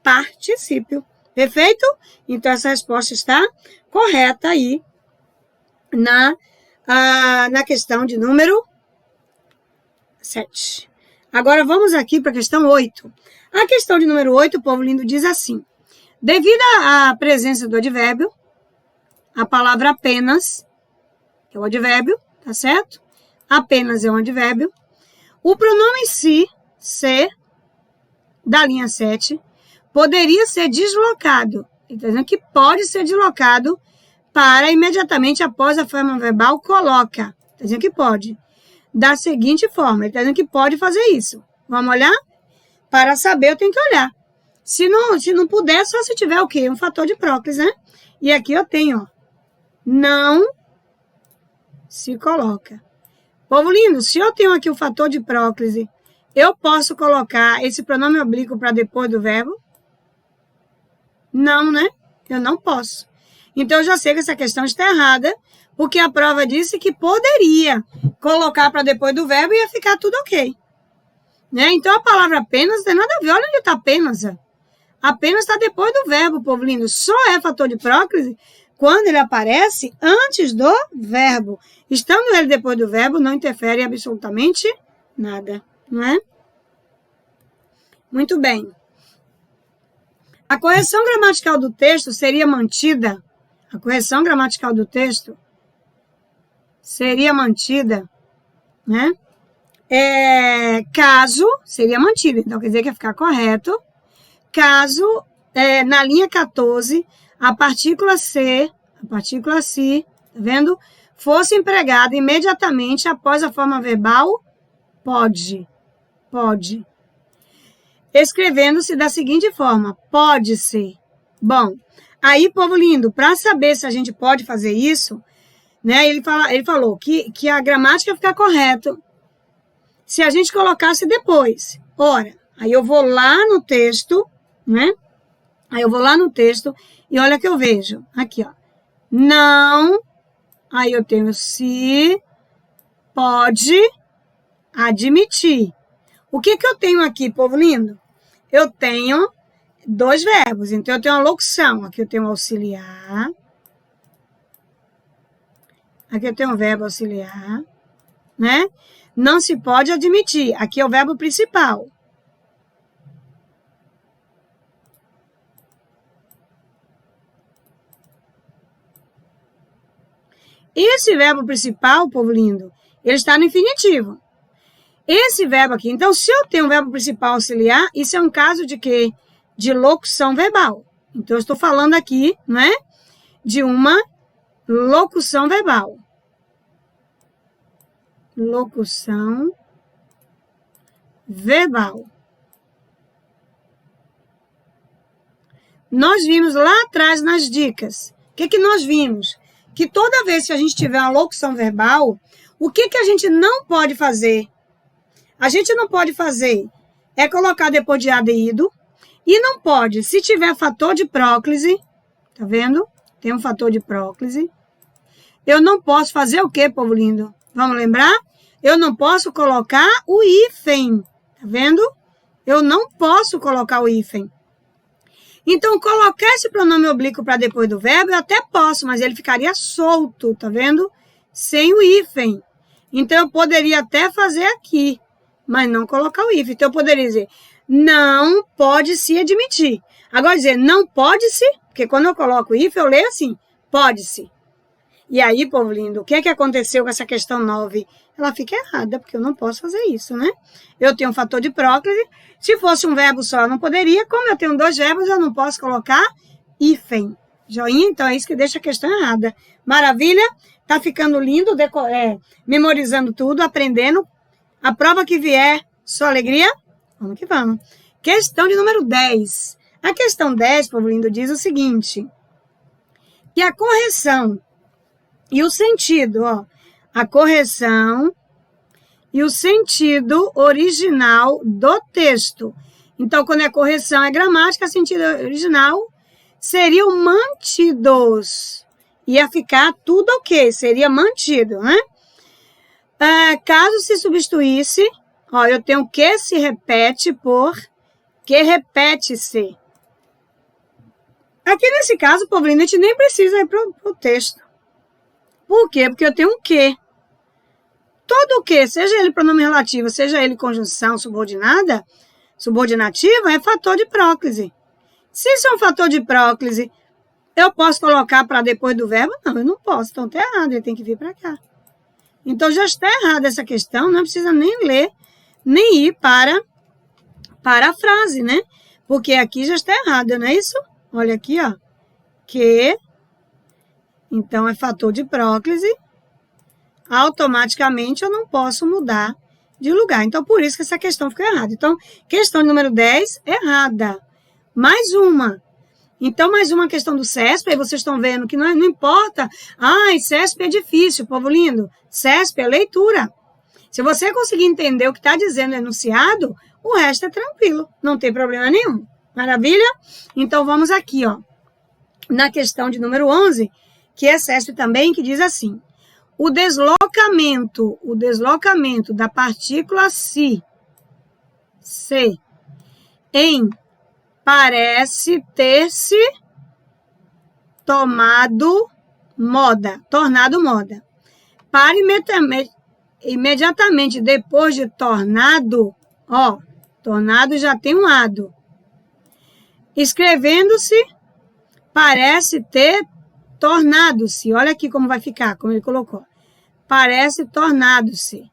particípio. Perfeito? Então, essa resposta está correta aí na questão de número 7. Agora, vamos aqui para a questão 8. A questão de número 8, o povo lindo diz assim. Devido à presença do advérbio, a palavra apenas, que é o advérbio, tá certo? Apenas é um advérbio. O pronome se, da linha 7, poderia ser deslocado. Está dizendo que pode ser deslocado para imediatamente após a forma verbal coloca. Está dizendo que pode. Da seguinte forma, ele está dizendo que pode fazer isso. Vamos olhar? Para saber, eu tenho que olhar. Se não puder, só se tiver o quê? Um fator de próclise, né? E aqui eu tenho, ó, não se coloca. Povo lindo, se eu tenho aqui o fator de próclise, eu posso colocar esse pronome oblíquo para depois do verbo? Não, né? Eu não posso. Então, eu já sei que essa questão está errada, porque a prova disse que poderia colocar para depois do verbo e ia ficar tudo ok. Né? Então, a palavra apenas não tem nada a ver. Olha onde está apenas. Apenas está depois do verbo, povo lindo. Só é fator de próclise quando ele aparece antes do verbo. Estando ele depois do verbo, não interfere absolutamente Nada, não é? Muito bem. A correção gramatical do texto seria mantida. A correção gramatical do texto seria mantida, né? Caso, seria mantida, então quer dizer que ia ficar correto, caso, na linha 14, a partícula se, tá vendo? Fosse empregada imediatamente após a forma verbal pode, escrevendo-se da seguinte forma, pode ser. Bom, aí, povo lindo, para saber se a gente pode fazer isso, né, ele falou que a gramática fica correta se a gente colocasse depois. Ora, aí eu vou lá no texto, né? Aí eu vou lá no texto e olha que eu vejo. Aqui, ó. Não, aí eu tenho se pode admitir. O que eu tenho aqui, povo lindo? Eu tenho dois verbos. Então, eu tenho uma locução. Aqui eu tenho um auxiliar. Aqui eu tenho um verbo auxiliar, né? Não se pode admitir. Aqui é o verbo principal. Esse verbo principal, povo lindo, ele está no infinitivo. Esse verbo aqui, então, se eu tenho um verbo principal auxiliar, isso é um caso de quê? De locução verbal. Então, eu estou falando aqui, né? De uma locução verbal. Locução verbal. Nós vimos lá atrás nas dicas. O que nós vimos? Que toda vez que a gente tiver uma locução verbal, o que a gente não pode fazer? A gente não pode fazer é colocar depois de aderido e não pode, se tiver fator de próclise, tá vendo? Tem um fator de próclise. Eu não posso fazer o quê, povo lindo? Vamos lembrar? Eu não posso colocar o hífen, tá vendo? Eu não posso colocar o hífen. Então, colocar esse pronome oblíquo para depois do verbo, eu até posso, mas ele ficaria solto, tá vendo? Sem o hífen. Então, eu poderia até fazer aqui, mas não colocar o hífen. Então, eu poderia dizer, não pode se admitir. Agora, dizer, não pode se, porque quando eu coloco o hífen, eu leio assim, pode se. E aí, povo lindo, o que aconteceu com essa questão 9? Ela fica errada, porque eu não posso fazer isso, né? Eu tenho um fator de próclise. Se fosse um verbo só, eu não poderia. Como eu tenho dois verbos, eu não posso colocar hífen. Joinha? Então, é isso que deixa a questão errada. Maravilha? Tá ficando lindo, memorizando tudo, aprendendo. A prova que vier, só alegria? Vamos que vamos. Questão de número 10. A questão 10, povo lindo, diz o seguinte. Que a correção e o sentido, ó, a correção e o sentido original do texto. Então, quando é correção, é gramática, sentido original seriam mantidos. Ia ficar tudo ok, seria mantido, né? Caso se substituísse, ó, eu tenho que se repete por que repete-se. Aqui nesse caso, povo lindo, a gente nem precisa ir para o texto. Por quê? Porque eu tenho um que. Todo o que, seja ele pronome relativo, seja ele conjunção subordinada, subordinativa, é fator de próclise. Se isso é um fator de próclise, eu posso colocar para depois do verbo? Não, eu não posso. Então, está errado, ele tem que vir para cá. Então, já está errada essa questão, não precisa nem ler, nem ir para a frase, né? Porque aqui já está errado, não é isso? Olha aqui, ó. Que... Então, é fator de próclise, automaticamente eu não posso mudar de lugar. Então, por isso que essa questão ficou errada. Então, questão número 10, errada. Mais uma. Então, mais uma questão do CESP, aí vocês estão vendo que não importa. Ai, CESP é difícil, povo lindo. CESP é leitura. Se você conseguir entender o que está dizendo o enunciado, o resto é tranquilo, não tem problema nenhum. Maravilha? Então, vamos aqui, ó, na questão de número 11, que é CESP também, que diz assim, o deslocamento da partícula se, em parece ter-se tornado moda. imediatamente depois de tornado, ó, tornado já tem um ado. Escrevendo-se, parece ter tornado-se. Olha aqui como vai ficar, como ele colocou. Parece tornado-se.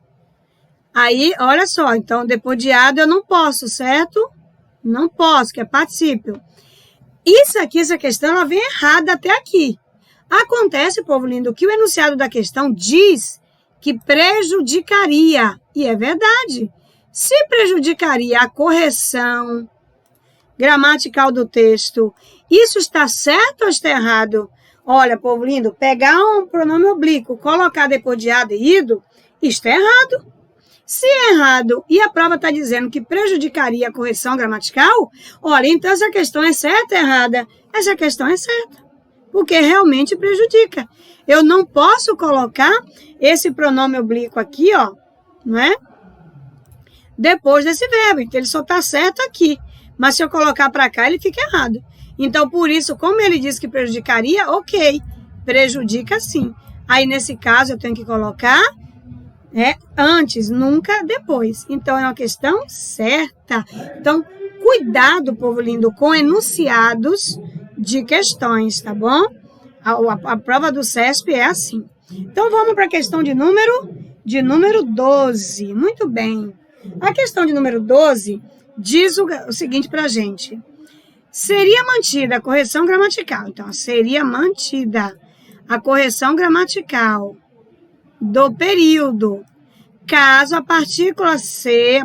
Aí, olha só, então depois de ado eu não posso, certo? Não posso, que é particípio. Isso aqui, essa questão, ela vem errada até aqui. Acontece, povo lindo, que o enunciado da questão diz que prejudicaria. E é verdade. Se prejudicaria a correção gramatical do texto, isso está certo ou está errado? Olha, povo lindo, pegar um pronome oblíquo, colocar depois de ado e ido, está errado. Se é errado e a prova está dizendo que prejudicaria a correção gramatical, olha, então essa questão é certa ou errada? Essa questão é certa, porque realmente prejudica. Eu não posso colocar esse pronome oblíquo aqui, ó, não é? Depois desse verbo, então ele só está certo aqui. Mas se eu colocar para cá, ele fica errado. Então, por isso, como ele disse que prejudicaria, ok, prejudica sim. Aí, nesse caso, eu tenho que colocar antes, nunca depois. Então, é uma questão certa. Então, cuidado, povo lindo, com enunciados de questões, tá bom? A prova do CESP é assim. Então, vamos para a questão de número 12. Muito bem. A questão de número 12 diz o seguinte para a gente. Seria mantida a correção gramatical. Então, seria mantida a correção gramatical do período, caso a partícula se,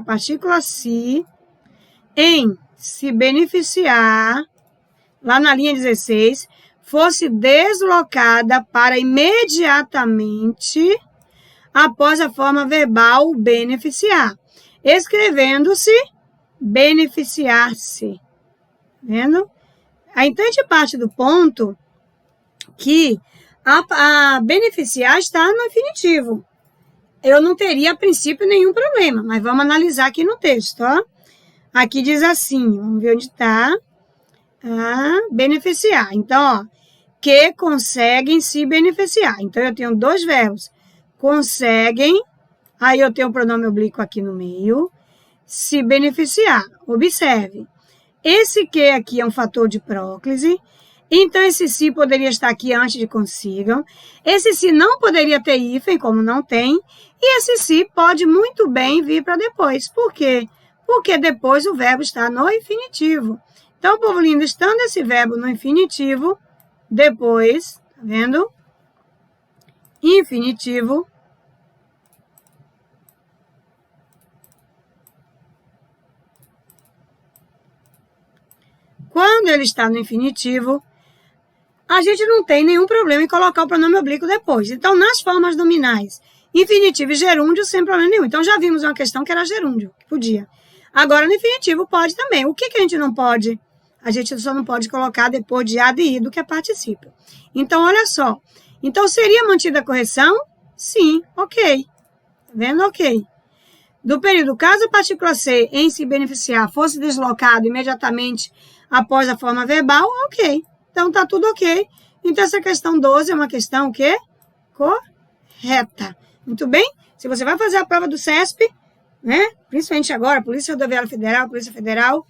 em se beneficiar, lá na linha 16, fosse deslocada para imediatamente após a forma verbal beneficiar, escrevendo-se beneficiar-se. Vendo? Então, a gente parte do ponto que a beneficiar está no infinitivo. Eu não teria, a princípio, nenhum problema, mas vamos analisar aqui no texto, ó. Aqui diz assim, vamos ver onde está. Beneficiar. Então, ó, que conseguem se beneficiar. Então, eu tenho dois verbos. Conseguem, aí eu tenho o pronome oblíquo aqui no meio, se beneficiar. Observe. Esse que aqui é um fator de próclise, então esse se poderia estar aqui antes de consigam. Esse se não poderia ter hífen, como não tem, e esse se pode muito bem vir para depois. Por quê? Porque depois o verbo está no infinitivo. Então, povo lindo, estando esse verbo no infinitivo, depois, tá vendo? Infinitivo. Quando ele está no infinitivo, a gente não tem nenhum problema em colocar o pronome oblíquo depois. Então, nas formas nominais, infinitivo e gerúndio, sem problema nenhum. Então, já vimos uma questão que era gerúndio, que podia. Agora, no infinitivo, pode também. O que a gente não pode? A gente só não pode colocar depois de ado e ido, que é particípio. Então, olha só. Então, seria mantida a correção? Sim, ok. Tá vendo? Ok. Do período, caso a partícula C em se beneficiar fosse deslocado imediatamente após a forma verbal, ok. Então, tá tudo ok. Então, essa questão 12 é uma questão o quê? Correta. Muito bem? Se você vai fazer a prova do CESP, né? Principalmente agora, Polícia Rodoviária Federal, Polícia Federal,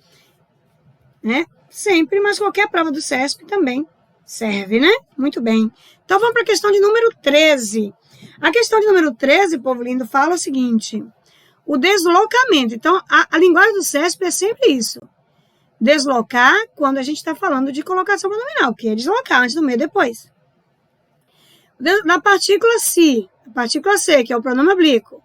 né? Sempre, mas qualquer prova do CESP também serve, né? Muito bem. Então, vamos para a questão de número 13. A questão de número 13, povo lindo, fala o seguinte. O deslocamento. Então, a linguagem do CESP é sempre isso. Deslocar quando a gente está falando de colocação pronominal, que é deslocar antes do meio depois. Na partícula se, a partícula C, que é o pronome oblíquo,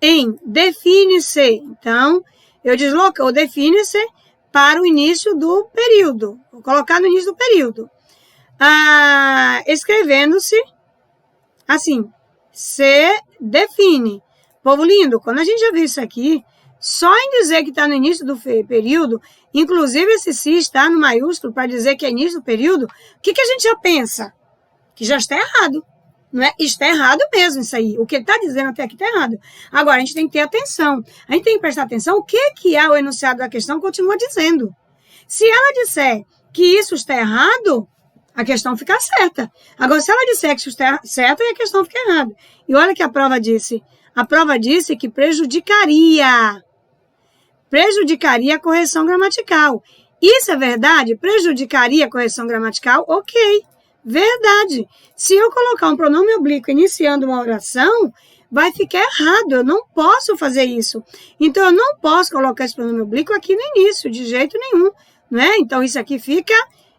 em define-se. Então, eu desloco o define-se para o início do período. Vou colocar no início do período. Escrevendo-se assim, se define. Povo lindo, quando a gente já viu isso aqui, só em dizer que está no início do período, inclusive esse se está no maiúsculo para dizer que é início do período, o que a gente já pensa? Que já está errado. Não é? Está errado mesmo isso aí. O que ele está dizendo até aqui está errado. Agora, a gente tem que ter atenção. A gente tem que prestar atenção o que o enunciado da questão continua dizendo. Se ela disser que isso está errado, a questão fica certa. Agora, se ela disser que isso está certo, a questão fica errada. E olha que a prova disse, A prova disse que prejudicaria a correção gramatical. Isso é verdade? Prejudicaria a correção gramatical? Ok, verdade. Se eu colocar um pronome oblíquo iniciando uma oração, vai ficar errado. Eu não posso fazer isso. Então, eu não posso colocar esse pronome oblíquo aqui no início, de jeito nenhum. Né? Então, isso aqui fica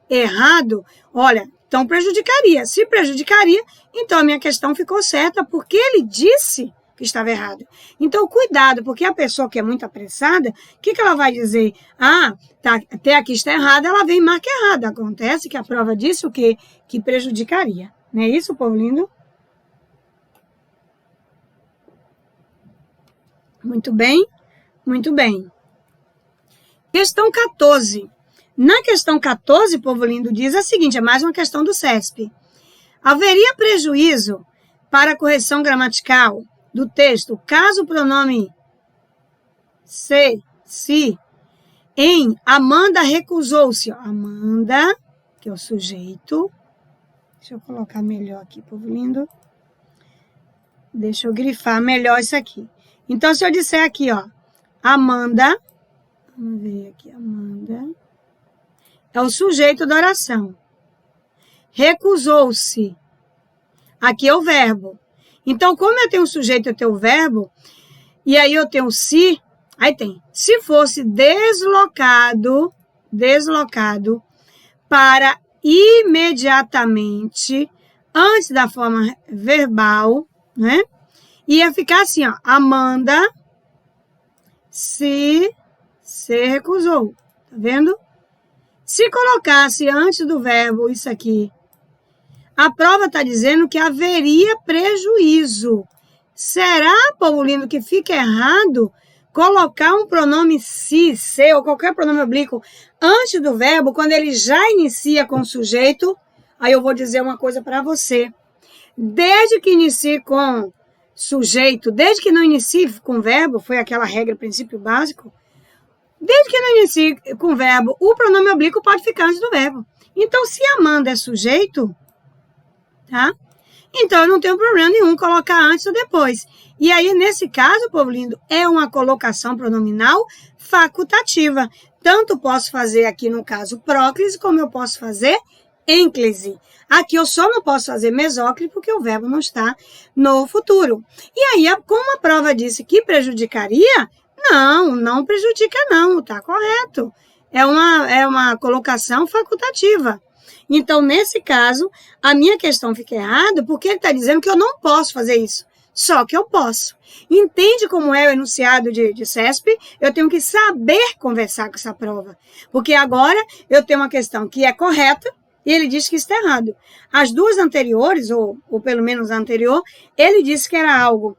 errado. Olha, então prejudicaria. Se prejudicaria, então a minha questão ficou certa, porque ele disse que estava errado. Então, cuidado, porque a pessoa que é muito apressada, o que ela vai dizer? Ah, tá, até aqui está errado, ela vem e marca errado. Acontece que a prova disse o quê? Que prejudicaria. Não é isso, povo lindo? Muito bem, muito bem. Questão 14. Na questão 14, povo lindo, diz a seguinte, é mais uma questão do CESP. Haveria prejuízo para a correção gramatical do texto, caso o pronome se, em Amanda recusou-se. Amanda, que é o sujeito. Deixa eu colocar melhor aqui, povo lindo. Deixa eu grifar melhor isso aqui. Então, se eu disser aqui, ó, Amanda, vamos ver aqui, Amanda, é o sujeito da oração. Recusou-se. Aqui é o verbo. Então, como eu tenho o sujeito, eu tenho o verbo, e aí eu tenho se, aí tem. Se fosse deslocado para imediatamente, antes da forma verbal, né? Ia ficar assim, ó. Amanda se recusou. Tá vendo? Se colocasse antes do verbo isso aqui, a prova está dizendo que haveria prejuízo. Será, povo lindo, que fica errado colocar um pronome se, ou qualquer pronome oblíquo antes do verbo, quando ele já inicia com o sujeito? Aí eu vou dizer uma coisa para você. Desde que inicie com sujeito, desde que não inicie com verbo, foi aquela regra, princípio básico, desde que não inicie com verbo, o pronome oblíquo pode ficar antes do verbo. Então, se Amanda é sujeito, tá? Então, eu não tenho problema nenhum colocar antes ou depois. E aí, nesse caso, povo lindo, é uma colocação pronominal facultativa. Tanto posso fazer aqui no caso próclise, como eu posso fazer ênclise. Aqui eu só não posso fazer mesóclise porque o verbo não está no futuro. E aí, como a prova disse que prejudicaria, não prejudica não, tá correto. É uma colocação facultativa. Então, nesse caso, a minha questão fica errada porque ele está dizendo que eu não posso fazer isso. Só que eu posso. Entende como é o enunciado de CESP? Eu tenho que saber conversar com essa prova. Porque agora eu tenho uma questão que é correta e ele diz que está errado. As duas anteriores, ou pelo menos a anterior, ele disse que era algo.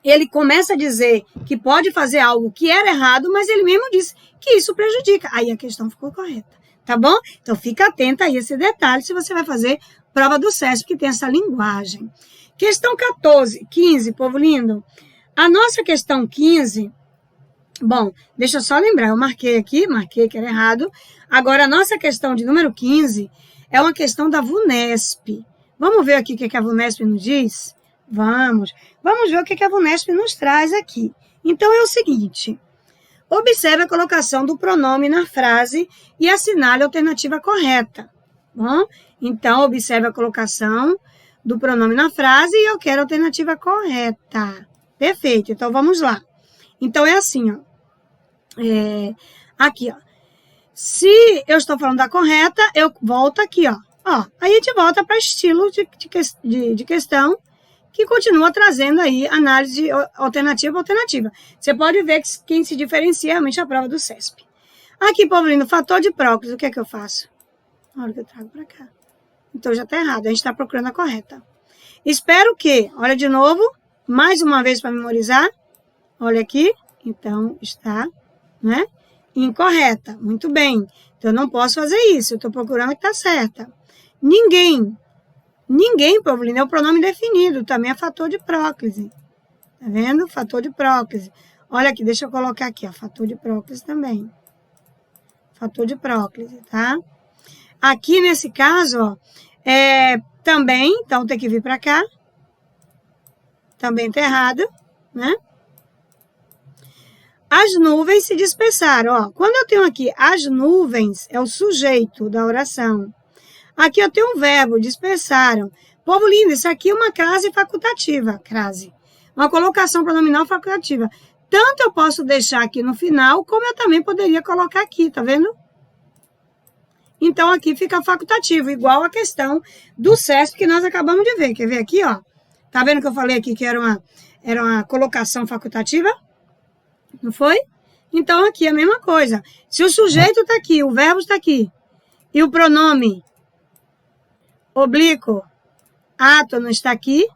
Ele começa a dizer que pode fazer algo que era errado, mas ele mesmo disse que isso prejudica. Aí a questão ficou correta. Tá bom? Então, fica atenta a esse detalhe se você vai fazer prova do CESP, que tem essa linguagem. Questão 15, povo lindo. A nossa questão 15, bom, deixa eu só lembrar, eu marquei que era errado. Agora, a nossa questão de número 15 é uma questão da VUNESP. Vamos ver aqui o que a VUNESP nos diz? Vamos ver o que a VUNESP nos traz aqui. Então, é o seguinte... Observe a colocação do pronome na frase e assinale a alternativa correta. Bom, então, observe a colocação do pronome na frase e eu quero a alternativa correta. Perfeito, então vamos lá. Então, é assim, ó. Aqui, ó. Se eu estou falando da correta, eu volto aqui, ó. Aí a gente volta para estilo de questão, que continua trazendo aí análise alternativa. Você pode ver que quem se diferencia é realmente a prova do CESP. Aqui, povo lindo, fator de próclise, o que é que eu faço? Na hora que eu trago para cá. Então, já está errado, a gente está procurando a correta. Espero que, olha de novo, mais uma vez para memorizar. Olha aqui, então está, né? Incorreta, muito bem. Então, eu não posso fazer isso, eu estou procurando a que está certa. Ninguém, povo lindo, é o pronome definido, também é fator de próclise. Tá vendo? Fator de próclise. Olha aqui, deixa eu colocar aqui, ó, fator de próclise também. Fator de próclise, tá? Aqui, nesse caso, ó, também, então tem que vir para cá. também tá errado, né? As nuvens se dispersaram. Ó, quando eu tenho aqui as nuvens, é o sujeito da oração. Aqui eu tenho um verbo, dispersaram. Povo lindo, isso aqui é uma crase facultativa. Crase. Uma colocação pronominal facultativa. Tanto eu posso deixar aqui no final, como eu também poderia colocar aqui, tá vendo? Então, aqui fica facultativo, igual a questão do CESP que nós acabamos de ver. Quer ver aqui, ó? Tá vendo que eu falei aqui que era uma colocação facultativa? Não foi? Então, aqui é a mesma coisa. Se o sujeito está aqui, o verbo está aqui, e o pronome oblíquo átono está aqui,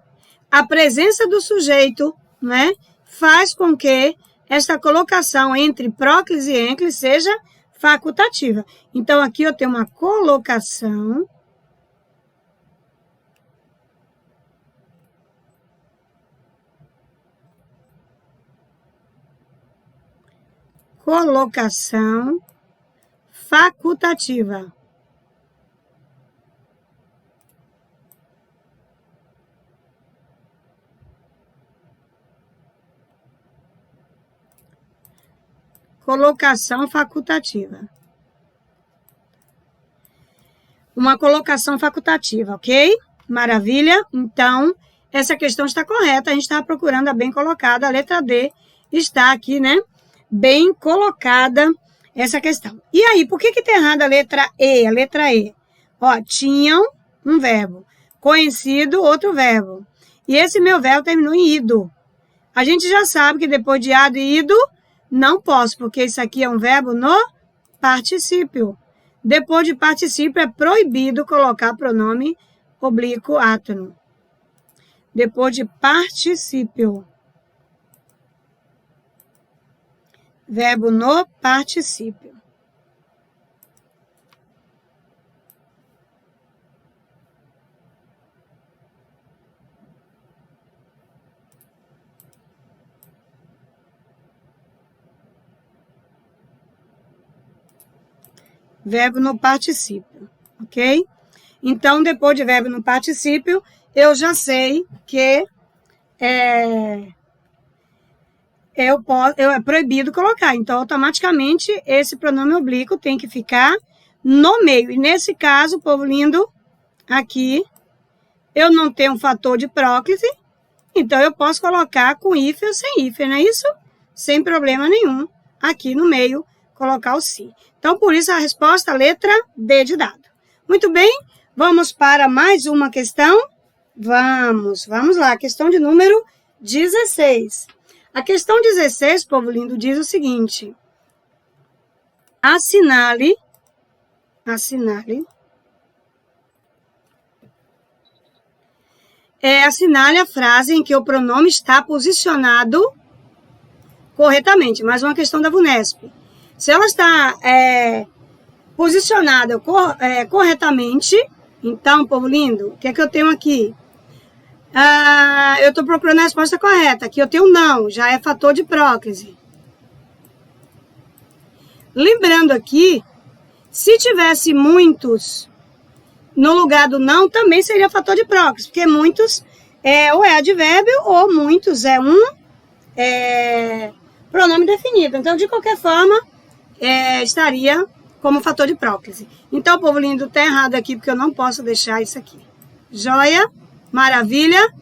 a presença do sujeito, né, faz com que esta colocação entre próclise e ênclise seja facultativa. Então, aqui eu tenho uma colocação facultativa. Colocação facultativa. Uma colocação facultativa, ok? Maravilha. Então, essa questão está correta. A gente está procurando a bem colocada. A letra D está aqui, né? Bem colocada essa questão. E aí, por que está errada a letra E? A letra E. Ó, tinham um verbo. Conhecido, outro verbo. E esse meu verbo terminou em ido. A gente já sabe que depois de ado e ido, não posso, porque isso aqui é um verbo no particípio. Depois de particípio, é proibido colocar pronome oblíquo átono. Depois de particípio. Verbo no particípio. Verbo no particípio, ok? Então, depois de verbo no particípio, eu já sei que é proibido colocar. Então, automaticamente, esse pronome oblíquo tem que ficar no meio. E nesse caso, povo lindo, aqui, eu não tenho um fator de próclise, então eu posso colocar com hífen ou sem hífen, não é isso? Sem problema nenhum, aqui no meio, colocar o si. Então, por isso, a resposta, letra D de dado. Muito bem, vamos para mais uma questão? Vamos lá, questão de número 16. A questão 16, povo lindo, diz o seguinte. Assinale a frase em que o pronome está posicionado corretamente. Mais uma questão da VUNESP. Se ela está posicionada corretamente, então, povo lindo, o que é que eu tenho aqui? Eu estou procurando a resposta correta. Aqui eu tenho não, já é fator de próclise. Lembrando aqui, se tivesse muitos no lugar do não, também seria fator de próclise, porque muitos ou é advérbio ou muitos é um pronome definido. Então, de qualquer forma, estaria como fator de próclise. Então, povo lindo, tá errado aqui, porque eu não posso deixar isso aqui. Joia? Maravilha?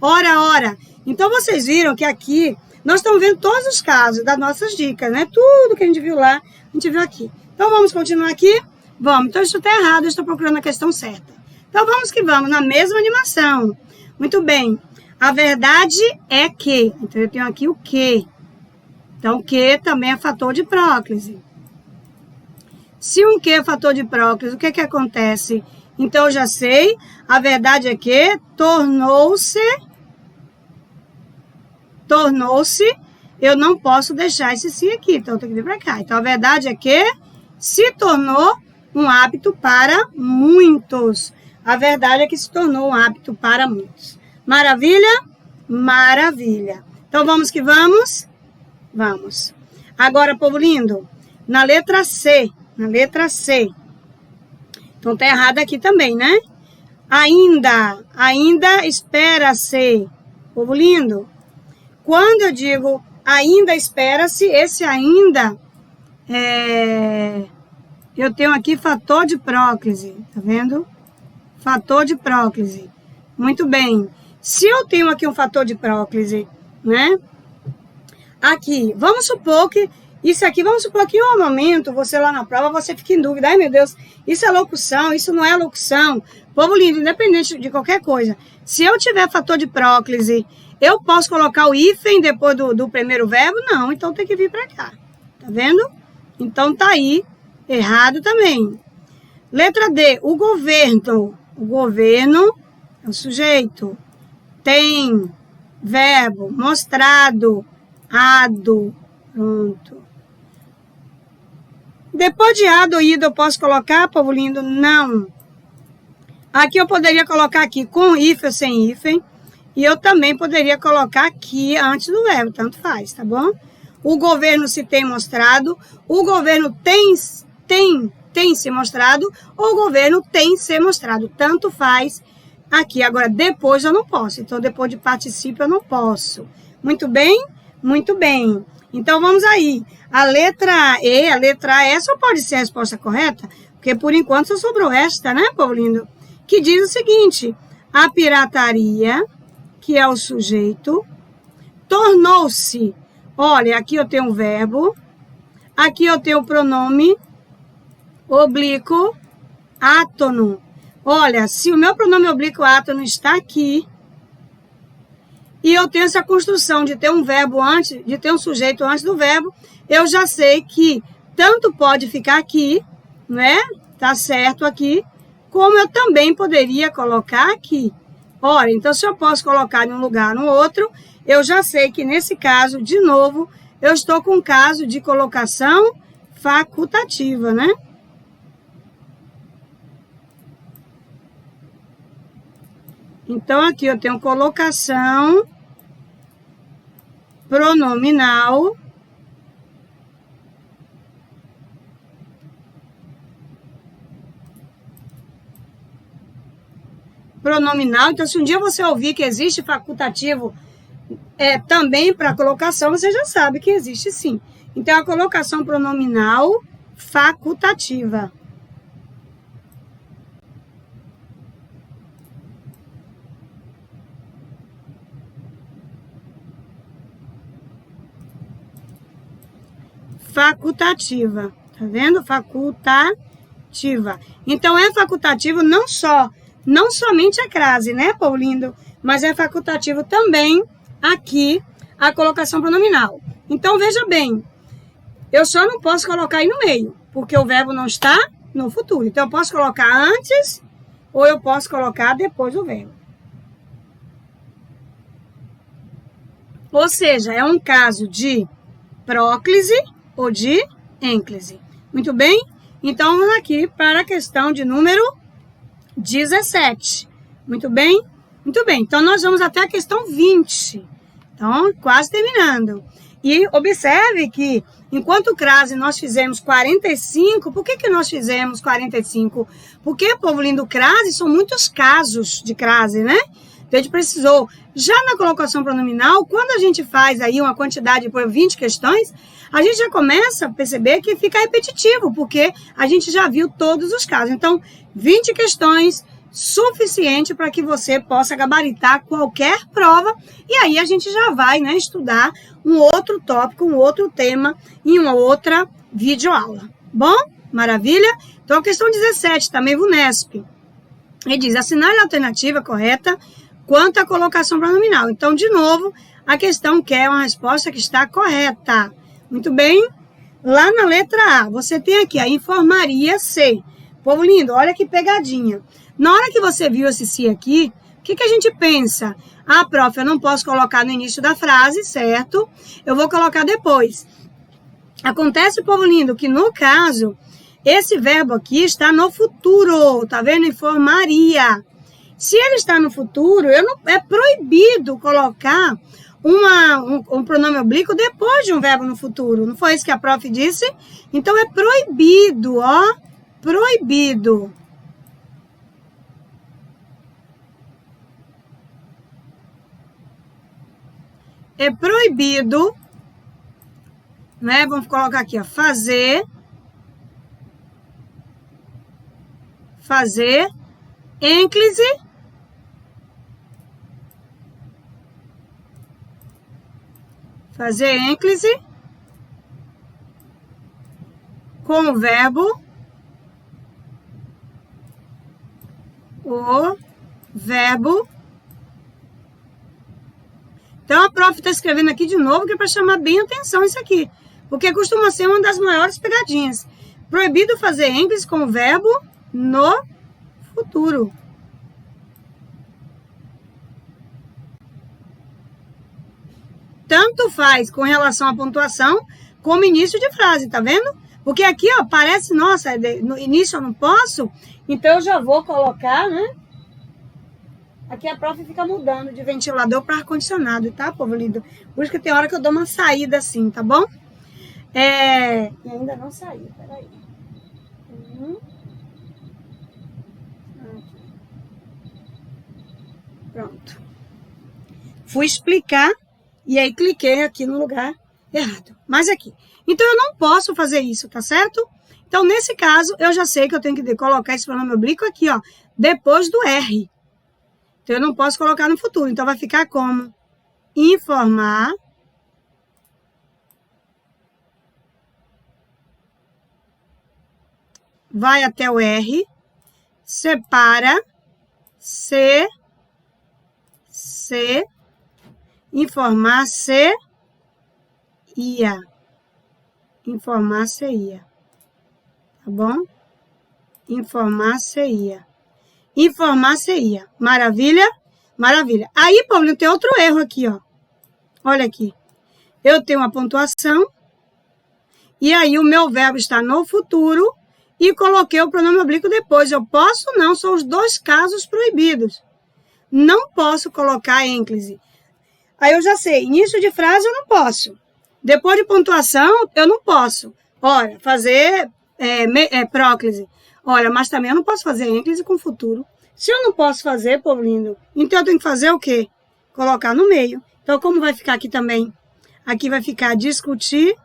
Ora. Então, vocês viram que aqui, nós estamos vendo todos os casos das nossas dicas, né? Tudo que a gente viu lá, a gente viu aqui. Então, vamos continuar aqui? Vamos. Então, isso está errado, eu estou procurando a questão certa. Então, vamos que vamos, na mesma animação. Muito bem. A verdade é que. Então, eu tenho aqui o que. Então, que também é fator de próclise. Se um que é fator de próclise, o que acontece? Então, eu já sei, a verdade é que tornou-se, eu não posso deixar esse si aqui, então eu tenho que vir para cá. Então, a verdade é que se tornou um hábito para muitos. A verdade é que se tornou um hábito para muitos. Maravilha? Maravilha. Então, vamos que vamos? Vamos. Agora, povo lindo, na letra C. Então, tá errado aqui também, né? Ainda espera-se Povo lindo, quando eu digo ainda espera-se, esse ainda eu tenho aqui fator de próclise, tá vendo? Fator de próclise. Muito bem. Se eu tenho aqui um fator de próclise, né? Aqui, vamos supor que isso aqui, vamos supor que em um momento, você lá na prova, você fica em dúvida. Ai, meu Deus, isso é locução, isso não é locução. Povo lindo, independente de qualquer coisa. Se eu tiver fator de próclise, eu posso colocar o hífen depois do primeiro verbo? Não, então tem que vir para cá. Tá vendo? Então tá aí, errado também. Letra D, o governo. O governo é o sujeito. Tem, verbo, mostrado, ado. Pronto. Depois de ado ou ido, eu posso colocar, povo lindo? Não. Aqui eu poderia colocar aqui com hífen ou sem hífen. E eu também poderia colocar aqui antes do verbo, tanto faz, tá bom? O governo se tem mostrado, o governo tem se mostrado, ou o governo tem se mostrado, tanto faz aqui. Agora, depois eu não posso, então depois de participio eu não posso. Muito bem? Muito bem. Então, vamos aí. A letra E só pode ser a resposta correta, porque por enquanto só sobrou esta, né, povo lindo? Que diz o seguinte, a pirataria, que é o sujeito, tornou-se. Olha, aqui eu tenho um verbo, aqui eu tenho o pronome oblíquo átono. Olha, se o meu pronome oblíquo átono está aqui, e eu tenho essa construção de ter um verbo antes, de ter um sujeito antes do verbo, eu já sei que tanto pode ficar aqui, né? Tá certo aqui, como eu também poderia colocar aqui. Olha, então se eu posso colocar em um lugar no outro, eu já sei que nesse caso, de novo, eu estou com um caso de colocação facultativa, né? Então, aqui eu tenho colocação pronominal pronominal. Então, se um dia você ouvir que existe facultativo também para colocação, você já sabe que existe sim. Então, a colocação pronominal facultativa. Facultativa, tá vendo? Facultativa. Então, é facultativo não somente a crase, né, povo lindo? Mas é facultativo também aqui a colocação pronominal. Então, veja bem, eu só não posso colocar aí no meio, porque o verbo não está no futuro. Então, eu posso colocar antes ou eu posso colocar depois do verbo. Ou seja, é um caso de próclise ou de ênclise. Muito bem? Então, vamos aqui para a questão de número 17. Muito bem? Muito bem. Então, nós vamos até a questão 20. Então, quase terminando. E observe que, enquanto crase nós fizemos 45, por que nós fizemos 45? Porque, povo lindo, crase são muitos casos de crase, né? Então, a gente precisou. Já na colocação pronominal, quando a gente faz aí uma quantidade por 20 questões, a gente já começa a perceber que fica repetitivo, porque a gente já viu todos os casos. Então, 20 questões, suficiente para que você possa gabaritar qualquer prova, e aí a gente já vai, né, estudar um outro tópico, um outro tema, em uma outra videoaula. Bom? Maravilha? Então, a questão 17, também VUNESP. Ele diz, assinale a alternativa correta quanto à colocação pronominal. Então, de novo, a questão quer uma resposta que está correta. Muito bem? Lá na letra A, você tem aqui a informaria-se. Povo lindo, olha que pegadinha. Na hora que você viu esse se aqui, o que a gente pensa? Ah, prof, eu não posso colocar no início da frase, certo? Eu vou colocar depois. Acontece, povo lindo, que no caso, esse verbo aqui está no futuro, tá vendo? Informaria. Se ele está no futuro, é proibido colocar um pronome oblíquo depois de um verbo no futuro. Não foi isso que a prof disse? Então, é proibido, ó. Proibido. é proibido, né? Vamos colocar aqui, ó, fazer ênclise com o verbo Então, a prof está escrevendo aqui de novo, que é para chamar bem a atenção isso aqui. Porque costuma ser uma das maiores pegadinhas. Proibido fazer ênclise com o verbo no futuro. Tanto faz com relação à pontuação, como início de frase, tá vendo? Porque aqui, ó, parece, nossa, no início eu não posso, então eu já vou colocar, né? Aqui a prof fica mudando de ventilador para ar-condicionado, tá, povo lindo? Por isso que tem hora que eu dou uma saída assim, tá bom? E ainda não saí, peraí. Pronto. Fui explicar e aí cliquei aqui no lugar errado. Mas aqui. Então eu não posso fazer isso, tá certo? Então nesse caso eu já sei que eu tenho que colocar esse pronome oblíquo aqui, ó, depois do R. Então, eu não posso colocar no futuro. Então, vai ficar como? Informar. Vai até o R. Separa. Informar, ia. Informar, ia. Tá bom? Informar, ia. Informar, ia. Maravilha? Maravilha. Aí, Paulinho, tem outro erro aqui, ó. Olha aqui. Eu tenho uma pontuação. E aí, o meu verbo está no futuro. E coloquei o pronome oblíquo depois. Eu posso? Não. São os dois casos proibidos. Não posso colocar ênclise. Aí, eu já sei. Início de frase, eu não posso. Depois de pontuação, eu não posso. Olha, fazer próclise. Olha, mas também eu não posso fazer ênclise com futuro. Se eu não posso fazer, povo lindo, então eu tenho que fazer o quê? Colocar no meio. Então, como vai ficar aqui também? Aqui vai ficar discutir.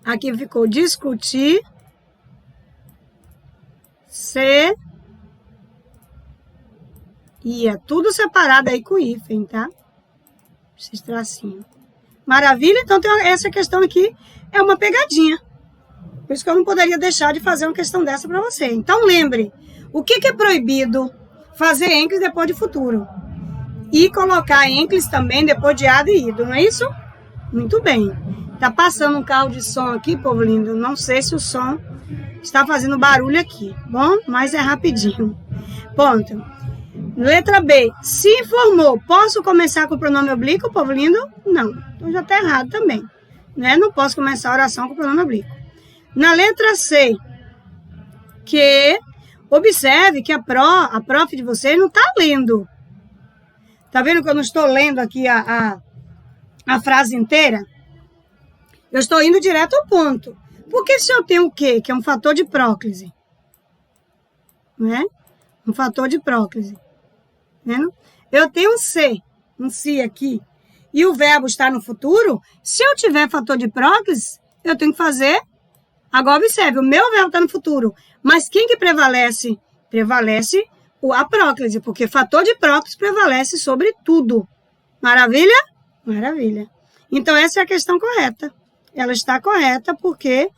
Aqui ficou discutir. Ia. Tudo separado aí com hífen, tá? Esses tracinhos. Maravilha? Então, essa questão aqui é uma pegadinha. Por isso que eu não poderia deixar de fazer uma questão dessa para você. Então, lembre, o que é proibido? Fazer ênclise depois de futuro. E colocar ênclise também depois de ado e ido, não é isso? Muito bem. Tá passando um carro de som aqui, povo lindo. Não sei se o som está fazendo barulho aqui, bom? Mas é rapidinho. Ponto. Letra B. Se informou, posso começar com o pronome oblíquo, povo lindo? Não. Então já está errado também. Né? Não posso começar a oração com o pronome oblíquo. Na letra C, que observe que a prof de vocês não está lendo. Tá vendo que eu não estou lendo aqui a frase inteira? Eu estou indo direto ao ponto. Porque se eu tenho o quê? Que é um fator de próclise. Né? Um fator de próclise. Vendo? Eu tenho um se aqui, e o verbo está no futuro. Se eu tiver fator de próclise, eu tenho que fazer. Agora, observe, o meu verbo está no futuro. Mas quem que prevalece? Prevalece a próclise, porque fator de próclise prevalece sobre tudo. Maravilha? Maravilha. Então, essa é a questão correta. Ela está correta porque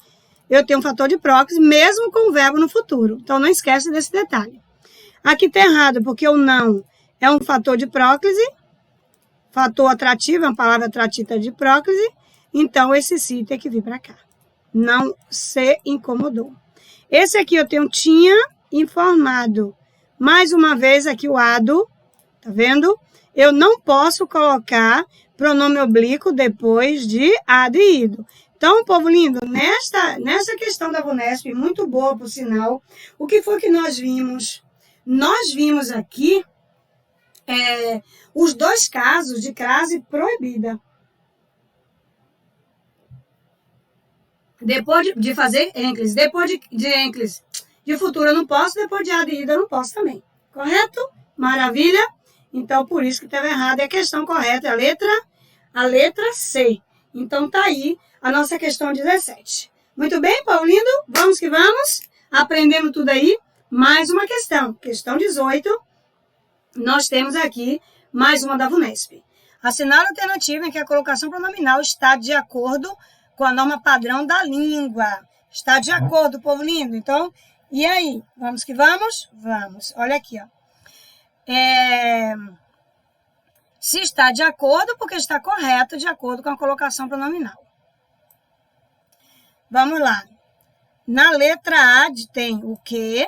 eu tenho um fator de próclise, mesmo com o verbo no futuro. Então, não esquece desse detalhe. Aqui está errado, porque o não é um fator de próclise. Fator atrativo, é uma palavra atrativa de próclise. Então, esse se tem que vir para cá. Não se incomodou. Esse aqui eu tenho tinha informado. Mais uma vez aqui o ado. Tá vendo? Eu não posso colocar pronome oblíquo depois de ado e ido. Então, povo lindo, nessa questão da VUNESP, muito boa, por sinal, o que foi que nós vimos? Nós vimos aqui os dois casos de crase proibida. Depois de fazer ênclise, depois de ênclise, De futuro eu não posso, depois de há de ida eu não posso também. Correto? Maravilha? Então, por isso que estava errado. A questão correta é a letra C. Então, tá aí a nossa questão 17. Muito bem, povo lindo? Vamos que vamos. Aprendendo tudo aí. Mais uma questão. Questão 18. Nós temos aqui mais uma da VUNESP. Assinale a alternativa em que a colocação pronominal está de acordo com a norma padrão da língua. Está de acordo, povo lindo? Então, e aí? Vamos que vamos? Vamos. Olha aqui, ó. Se está de acordo, porque está correto de acordo com a colocação pronominal. Vamos lá. Na letra A tem o quê?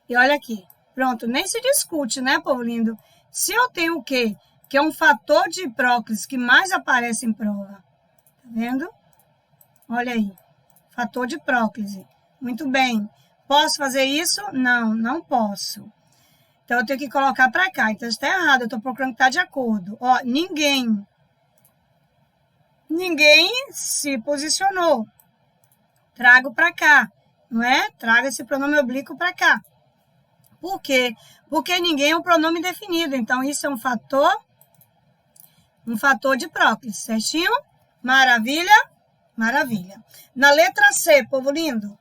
E olha aqui. Pronto, nem se discute, né, povo lindo? Se eu tenho o quê? Que é um fator de próclise que mais aparece em prova. Tá vendo? Olha aí. Fator de próclise. Muito bem. Posso fazer isso? Não, não posso. Então, eu tenho que colocar para cá. Então, está errado. Eu estou procurando que está de acordo. Ó, ninguém se posicionou. Trago para cá. Não é? Traga esse pronome oblíquo para cá. Por quê? Porque ninguém é um pronome definido. Então, isso é um fator de próclise. Certinho? Maravilha? Maravilha. Na letra C, povo lindo,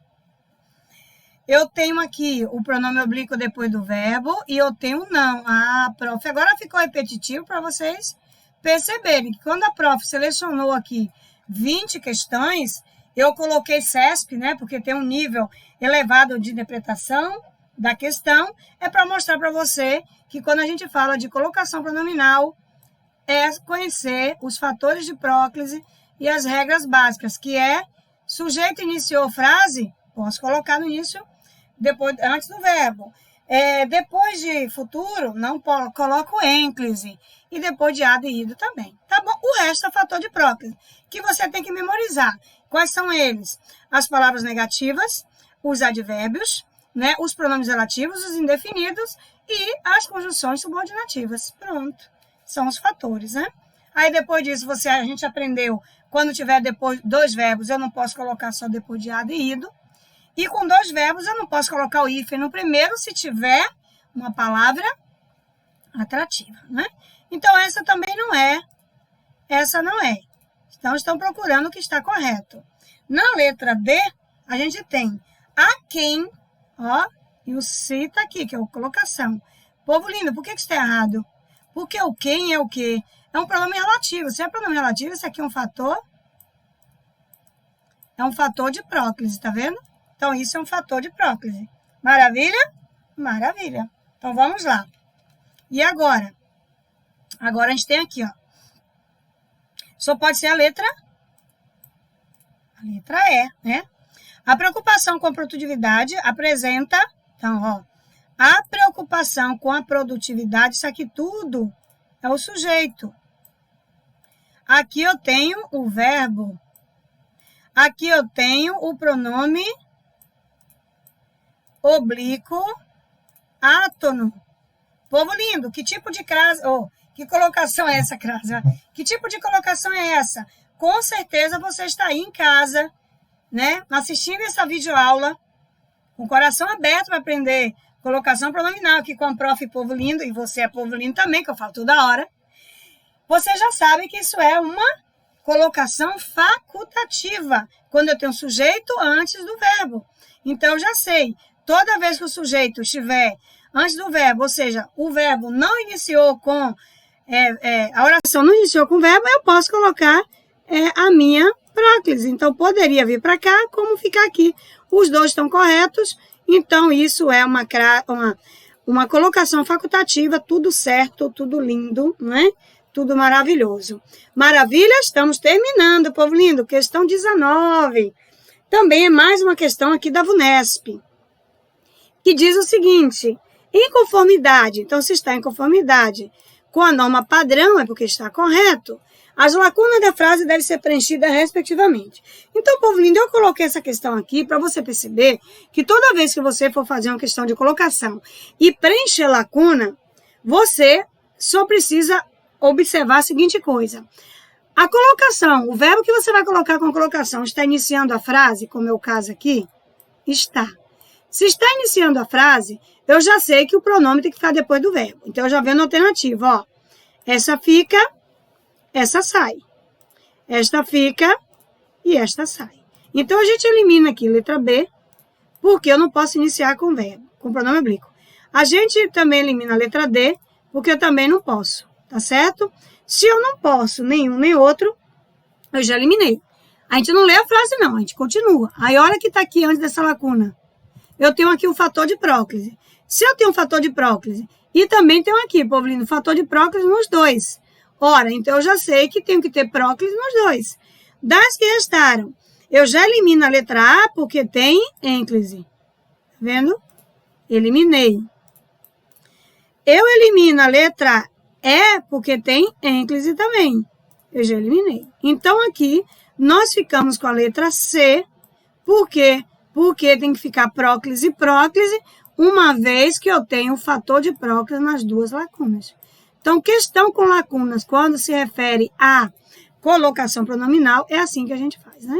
eu tenho aqui o pronome oblíquo depois do verbo e eu tenho não. Ah, prof, agora ficou repetitivo para vocês perceberem que quando a prof selecionou aqui 20 questões, eu coloquei CESP, né? Porque tem um nível elevado de interpretação da questão. É para mostrar para você que quando a gente fala de colocação pronominal, é conhecer os fatores de próclise e as regras básicas, que é sujeito iniciou frase, posso colocar no início, depois, antes do verbo. Depois de futuro, não coloco ênclise. E depois de há e ido também. Tá bom? O resto é fator de próclise, que você tem que memorizar. Quais são eles? As palavras negativas, os advérbios, né? Os pronomes relativos, os indefinidos e as conjunções subordinativas. Pronto. São os fatores, né? Aí depois disso, a gente aprendeu, quando tiver depois 2 verbos, eu não posso colocar só depois de há e ido. E com 2 verbos, eu não posso colocar o hífen no primeiro se tiver uma palavra atrativa, né? Então, essa também não é. Essa não é. Então, estão procurando o que está correto. Na letra D, a gente tem a quem, ó, e o se está aqui, que é a colocação. Povo lindo, por que isso está errado? Porque o quem é o quê? É um pronome relativo. Se é pronome relativo, isso aqui é um fator. É um fator de próclise, tá vendo? Então, isso é um fator de próclise. Maravilha? Maravilha. Então, vamos lá. E agora? Agora, a gente tem aqui, ó. Só pode ser a letra E, né? A preocupação com a produtividade apresenta... Então, ó. A preocupação com a produtividade, isso aqui tudo é o sujeito. Aqui eu tenho o verbo. Aqui eu tenho o pronome oblíquo átono. Povo lindo, que tipo de crase... que colocação é essa, crase? Que tipo de colocação é essa? Com certeza você está aí em casa, né? Assistindo essa videoaula, com o coração aberto para aprender colocação pronominal aqui com a prof. Povo lindo, e você é povo lindo também, que eu falo toda hora. Você já sabe que isso é uma colocação facultativa, quando eu tenho sujeito antes do verbo. Então, eu já sei, toda vez que o sujeito estiver antes do verbo, ou seja, o verbo não iniciou com... a oração não iniciou com o verbo, eu posso colocar a minha próclise. Então, poderia vir para cá, como ficar aqui. Os dois estão corretos, então isso é uma colocação facultativa, tudo certo, tudo lindo, né? Tudo maravilhoso. Maravilha, estamos terminando, povo lindo. Questão 19. Também é mais uma questão aqui da VUNESP, que diz o seguinte: em conformidade, então se está em conformidade com a norma padrão, é porque está correto, as lacunas da frase devem ser preenchidas respectivamente. Então, povo lindo, eu coloquei essa questão aqui para você perceber que toda vez que você for fazer uma questão de colocação e preencher lacuna, você só precisa observar a seguinte coisa. A colocação, o verbo que você vai colocar com a colocação, está iniciando a frase, como é o caso aqui? Está. Se está iniciando a frase, eu já sei que o pronome tem que ficar depois do verbo. Então, eu já venho na alternativa, ó. Essa fica, essa sai. Esta fica e esta sai. Então, a gente elimina aqui letra B, porque eu não posso iniciar com verbo, com pronome oblíquo. A gente também elimina a letra D, porque eu também não posso, tá certo? Se eu não posso nenhum nem outro, eu já eliminei. A gente não lê a frase, não, a gente continua. Aí, olha que tá aqui antes dessa lacuna. Eu tenho aqui um fator de próclise. Se eu tenho um fator de próclise e também tenho aqui, povo lindo, fator de próclise nos dois. Ora, então eu já sei que tenho que ter próclise nos dois. Das que restaram, eu já elimino a letra A porque tem ênclise. Tá vendo? Eliminei. Eu elimino a letra E porque tem ênclise também. Eu já eliminei. Então, aqui, nós ficamos com a letra C. Por quê? Porque tem que ficar próclise e próclise, uma vez que eu tenho o fator de próclise nas duas lacunas. Então, questão com lacunas, quando se refere a colocação pronominal, é assim que a gente faz, né?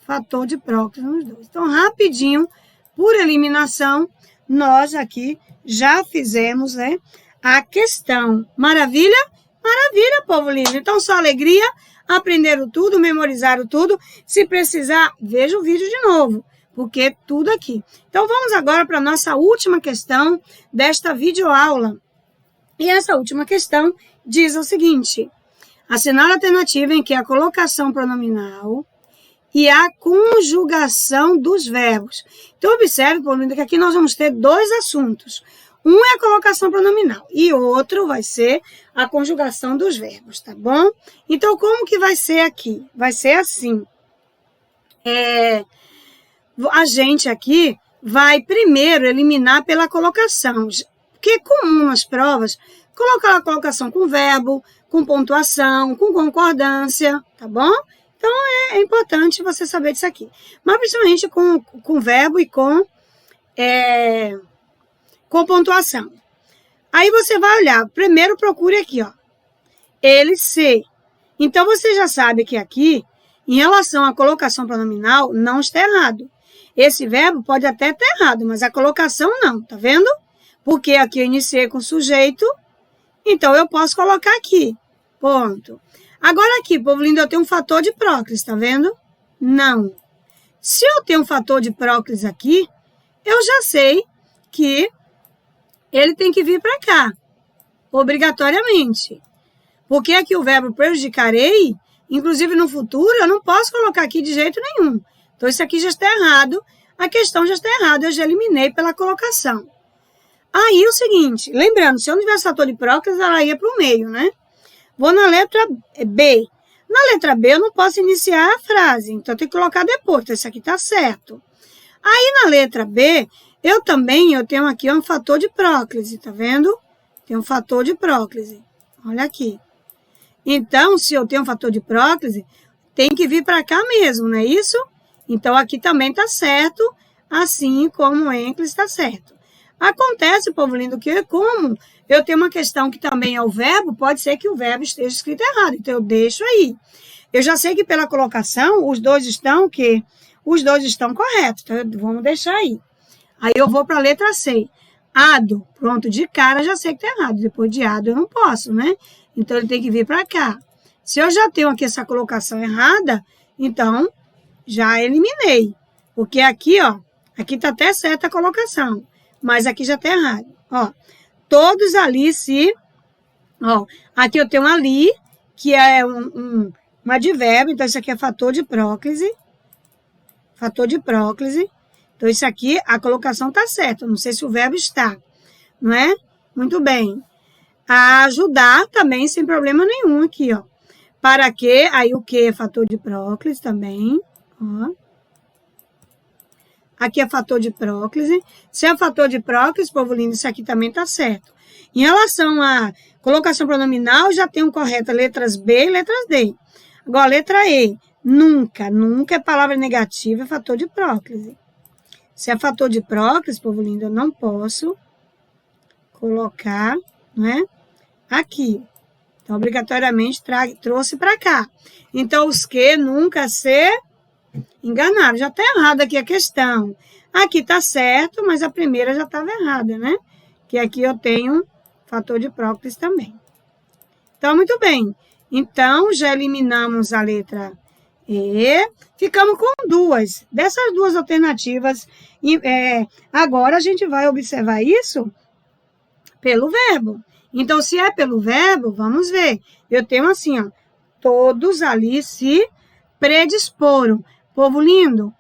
Fator de próclise nos dois. Então, rapidinho, por eliminação, nós aqui já fizemos, né, a questão. Maravilha? Maravilha, povo lindo. Então, só alegria, aprenderam tudo, memorizaram tudo. Se precisar, veja o vídeo de novo, porque é tudo aqui. Então, vamos agora para a nossa última questão desta videoaula. E essa última questão diz o seguinte: assinale a alternativa em que a colocação pronominal e a conjugação dos verbos. Então, observe, povo lindo, que aqui nós vamos ter dois assuntos. Um é a colocação pronominal e outro vai ser a conjugação dos verbos, tá bom? Então, como que vai ser aqui? Vai ser assim. A gente aqui vai primeiro eliminar pela colocação, porque é comum nas provas colocar a colocação com verbo, com pontuação, com concordância, tá bom? Então, é importante você saber disso aqui. Mas, principalmente com verbo e com pontuação. Aí você vai olhar, primeiro procure aqui, ó, ele, se. Então, você já sabe que aqui, em relação à colocação pronominal, não está errado. Esse verbo pode até estar errado, mas a colocação não, tá vendo? Porque aqui eu iniciei com sujeito, então eu posso colocar aqui, ponto. Agora aqui, povo lindo, eu tenho um fator de próclise, tá vendo? Não. Se eu tenho um fator de próclise aqui, eu já sei que ele tem que vir para cá, obrigatoriamente. Porque aqui o verbo prejudicarei, inclusive no futuro, eu não posso colocar aqui de jeito nenhum. Então, isso aqui já está errado, a questão já está errada, eu já eliminei pela colocação. Aí, o seguinte, lembrando, se eu não tivesse fator de próclise, ela ia para o meio, né? Vou na letra B. Na letra B, eu não posso iniciar a frase, então eu tenho que colocar depois, então isso aqui está certo. Aí, na letra B, eu tenho aqui um fator de próclise, tá vendo? Tem um fator de próclise, olha aqui. Então, se eu tenho um fator de próclise, tem que vir para cá mesmo, não é isso? Então, aqui também está certo, assim como o ênclise está certo. Acontece, povo lindo, que como eu tenho uma questão que também é o verbo, pode ser que o verbo esteja escrito errado, então eu deixo aí. Eu já sei que pela colocação, os dois estão corretos, então vamos deixar aí. Aí eu vou para a letra C. Ado, pronto, de cara já sei que está errado, depois de ado eu não posso, né? Então ele tem que vir para cá. Se eu já tenho aqui essa colocação errada, então já eliminei. Porque aqui, ó, aqui está até certa a colocação, mas aqui já está errado. Ó, todos ali se... Ó, aqui eu tenho ali, que é um advérbio, então isso aqui é fator de próclise. Fator de próclise. Então, isso aqui, a colocação está certa. Não sei se o verbo está, não é? Muito bem. A ajudar também, sem problema nenhum aqui, ó. Para que, aí o que é fator de próclise também, ó. Aqui é fator de próclise. Se é fator de próclise, povo lindo, isso aqui também está certo. Em relação à colocação pronominal, já tenho correta letras B e letras D. Agora, letra E. Nunca. Nunca é palavra negativa, é fator de próclise. Se é fator de próclise, povo lindo, eu não posso colocar, não é? Aqui. Então, obrigatoriamente, trouxe para cá. Então, os que nunca se enganaram. Já está errado aqui a questão. Aqui está certo, mas a primeira já estava errada, né? Que aqui eu tenho fator de próclise também. Então, muito bem. Então, já eliminamos a letra E. Ficamos com duas. Dessas duas alternativas, agora a gente vai observar isso pelo verbo. Então, se é pelo verbo, vamos ver. Eu tenho assim, ó. Todos ali se predisporam. Povo lindo,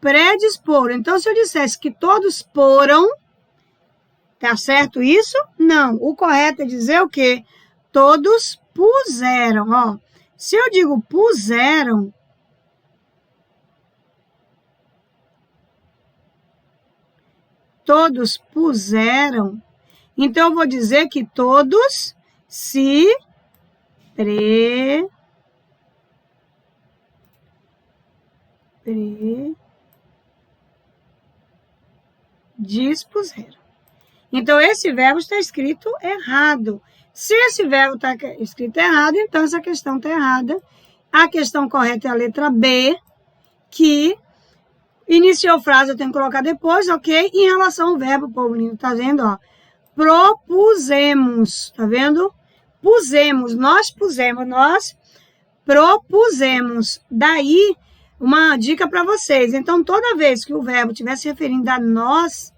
predisporam. Então, se eu dissesse que todos foram, tá certo isso? Não. O correto é dizer o quê? Todos puseram. Ó, se eu digo puseram, todos puseram, então eu vou dizer que todos se dispuseram. Então, esse verbo está escrito errado. Se esse verbo está escrito errado, então essa questão está errada. A questão correta é a letra B, que iniciou frase, eu tenho que colocar depois, ok? Em relação ao verbo, povo lindo, tá vendo, ó? Propusemos, tá vendo? Pusemos, nós pusemos, nós propusemos. Daí, uma dica para vocês. Então, toda vez que o verbo estiver se referindo a nós,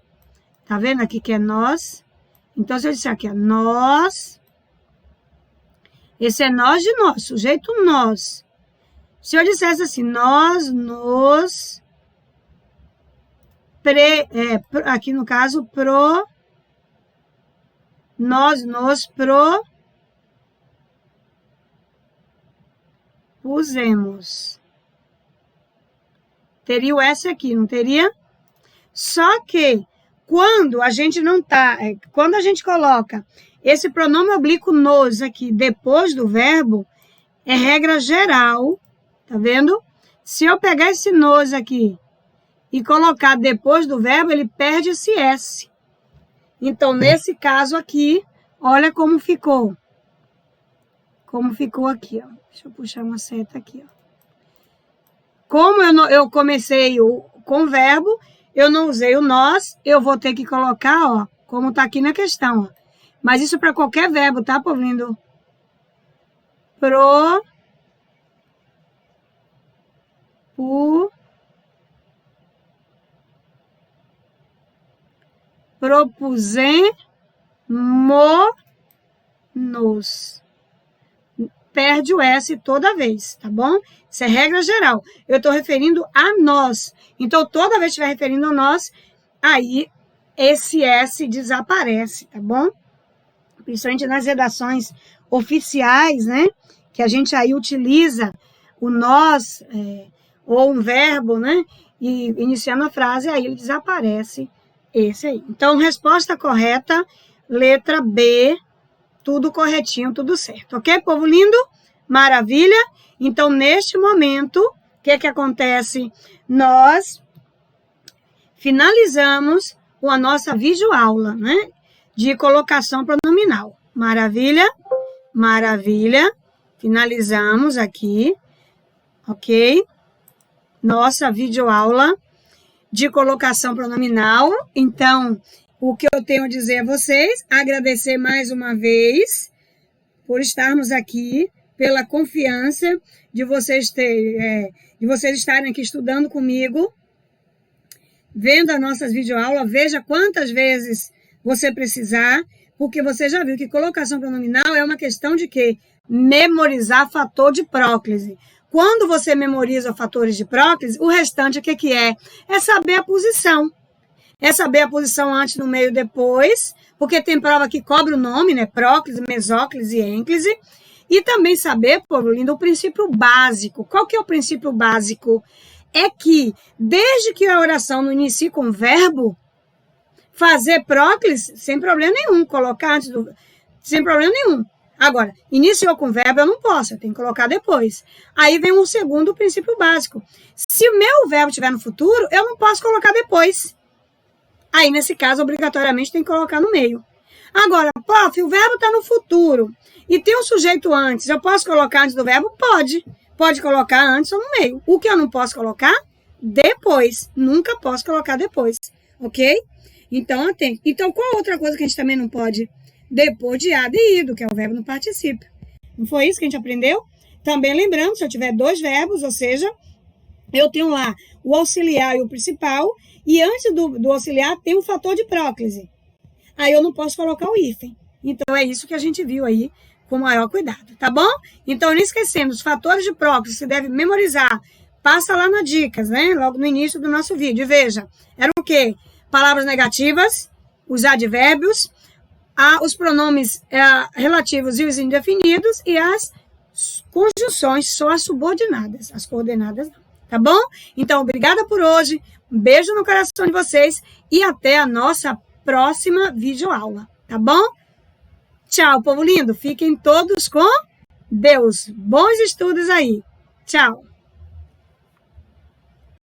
tá vendo aqui que é nós? Então, se eu disser aqui, ó, nós, esse é nós de nós, sujeito nós. Se eu dissesse assim, nós nos, aqui no caso, nós nos propusemos. Teria o S aqui, não teria? Só que quando a gente não tá, quando a gente coloca esse pronome oblíquo nos aqui depois do verbo, é regra geral, tá vendo? Se eu pegar esse nos aqui e colocar depois do verbo, ele perde esse S. Então, nesse caso aqui, olha como ficou. Como ficou aqui, ó. Deixa eu puxar uma seta aqui, ó. Como eu comecei com o verbo, eu não usei o nós, eu vou ter que colocar, ó, como tá aqui na questão, ó. Mas isso para qualquer verbo, tá, povo lindo? Propusemos. Perde o S toda vez, tá bom? Isso é regra geral. Eu estou referindo a nós. Então, toda vez que estiver referindo a nós, aí esse S desaparece, tá bom? Principalmente nas redações oficiais, né? Que a gente aí utiliza o nós, ou um verbo, né? E iniciando a frase, aí ele desaparece esse aí. Então, resposta correta, letra B, tudo corretinho, tudo certo. Ok, povo lindo? Maravilha? Então, neste momento, o que acontece? Nós finalizamos com a nossa videoaula, né? De colocação pronominal. Maravilha? Maravilha. Finalizamos aqui, ok? Nossa videoaula de colocação pronominal. Então, o que eu tenho a dizer a vocês, agradecer mais uma vez por estarmos aqui, pela confiança de vocês estarem aqui estudando comigo, vendo as nossas videoaulas, veja quantas vezes você precisar, porque você já viu que colocação pronominal é uma questão de quê? Memorizar fator de próclise. Quando você memoriza fatores de próclise, o restante o que é? É saber a posição. É saber a posição antes, no meio, depois, porque tem prova que cobra o nome, né? Próclise, mesóclise e ênclise. E também saber, povo lindo, o princípio básico. Qual que é o princípio básico? É que, desde que a oração não inicie com verbo, fazer próclise, sem problema nenhum, colocar antes do... sem problema nenhum. Agora, iniciou com verbo, eu não posso, eu tenho que colocar depois. Aí vem um segundo princípio básico. Se o meu verbo estiver no futuro, eu não posso colocar depois. Aí, nesse caso, obrigatoriamente tem que colocar no meio. Agora, prof, o verbo está no futuro e tem um sujeito antes, eu posso colocar antes do verbo? Pode. Pode colocar antes ou no meio. O que eu não posso colocar? depois. Nunca posso colocar depois, ok? Então, atento. Então, qual outra coisa que a gente também não pode? Depois de had e ido, que é o verbo no particípio. Não foi isso que a gente aprendeu? Também lembrando, se eu tiver dois verbos, ou seja, eu tenho lá o auxiliar e o principal, e antes do auxiliar tem um fator de próclise. Aí eu não posso colocar o hífen. Então, é isso que a gente viu aí com maior cuidado, tá bom? Então, não esquecendo, os fatores de próclise você deve memorizar. Passa lá nas dicas, né? Logo no início do nosso vídeo. E veja, era o quê? Palavras negativas, os advérbios, os pronomes relativos e os indefinidos e as conjunções, só as subordinadas, as coordenadas não. Tá bom? Então, obrigada por hoje. Um beijo no coração de vocês e até a nossa próxima videoaula. Tá bom? Tchau, povo lindo. Fiquem todos com Deus. Bons estudos aí. Tchau.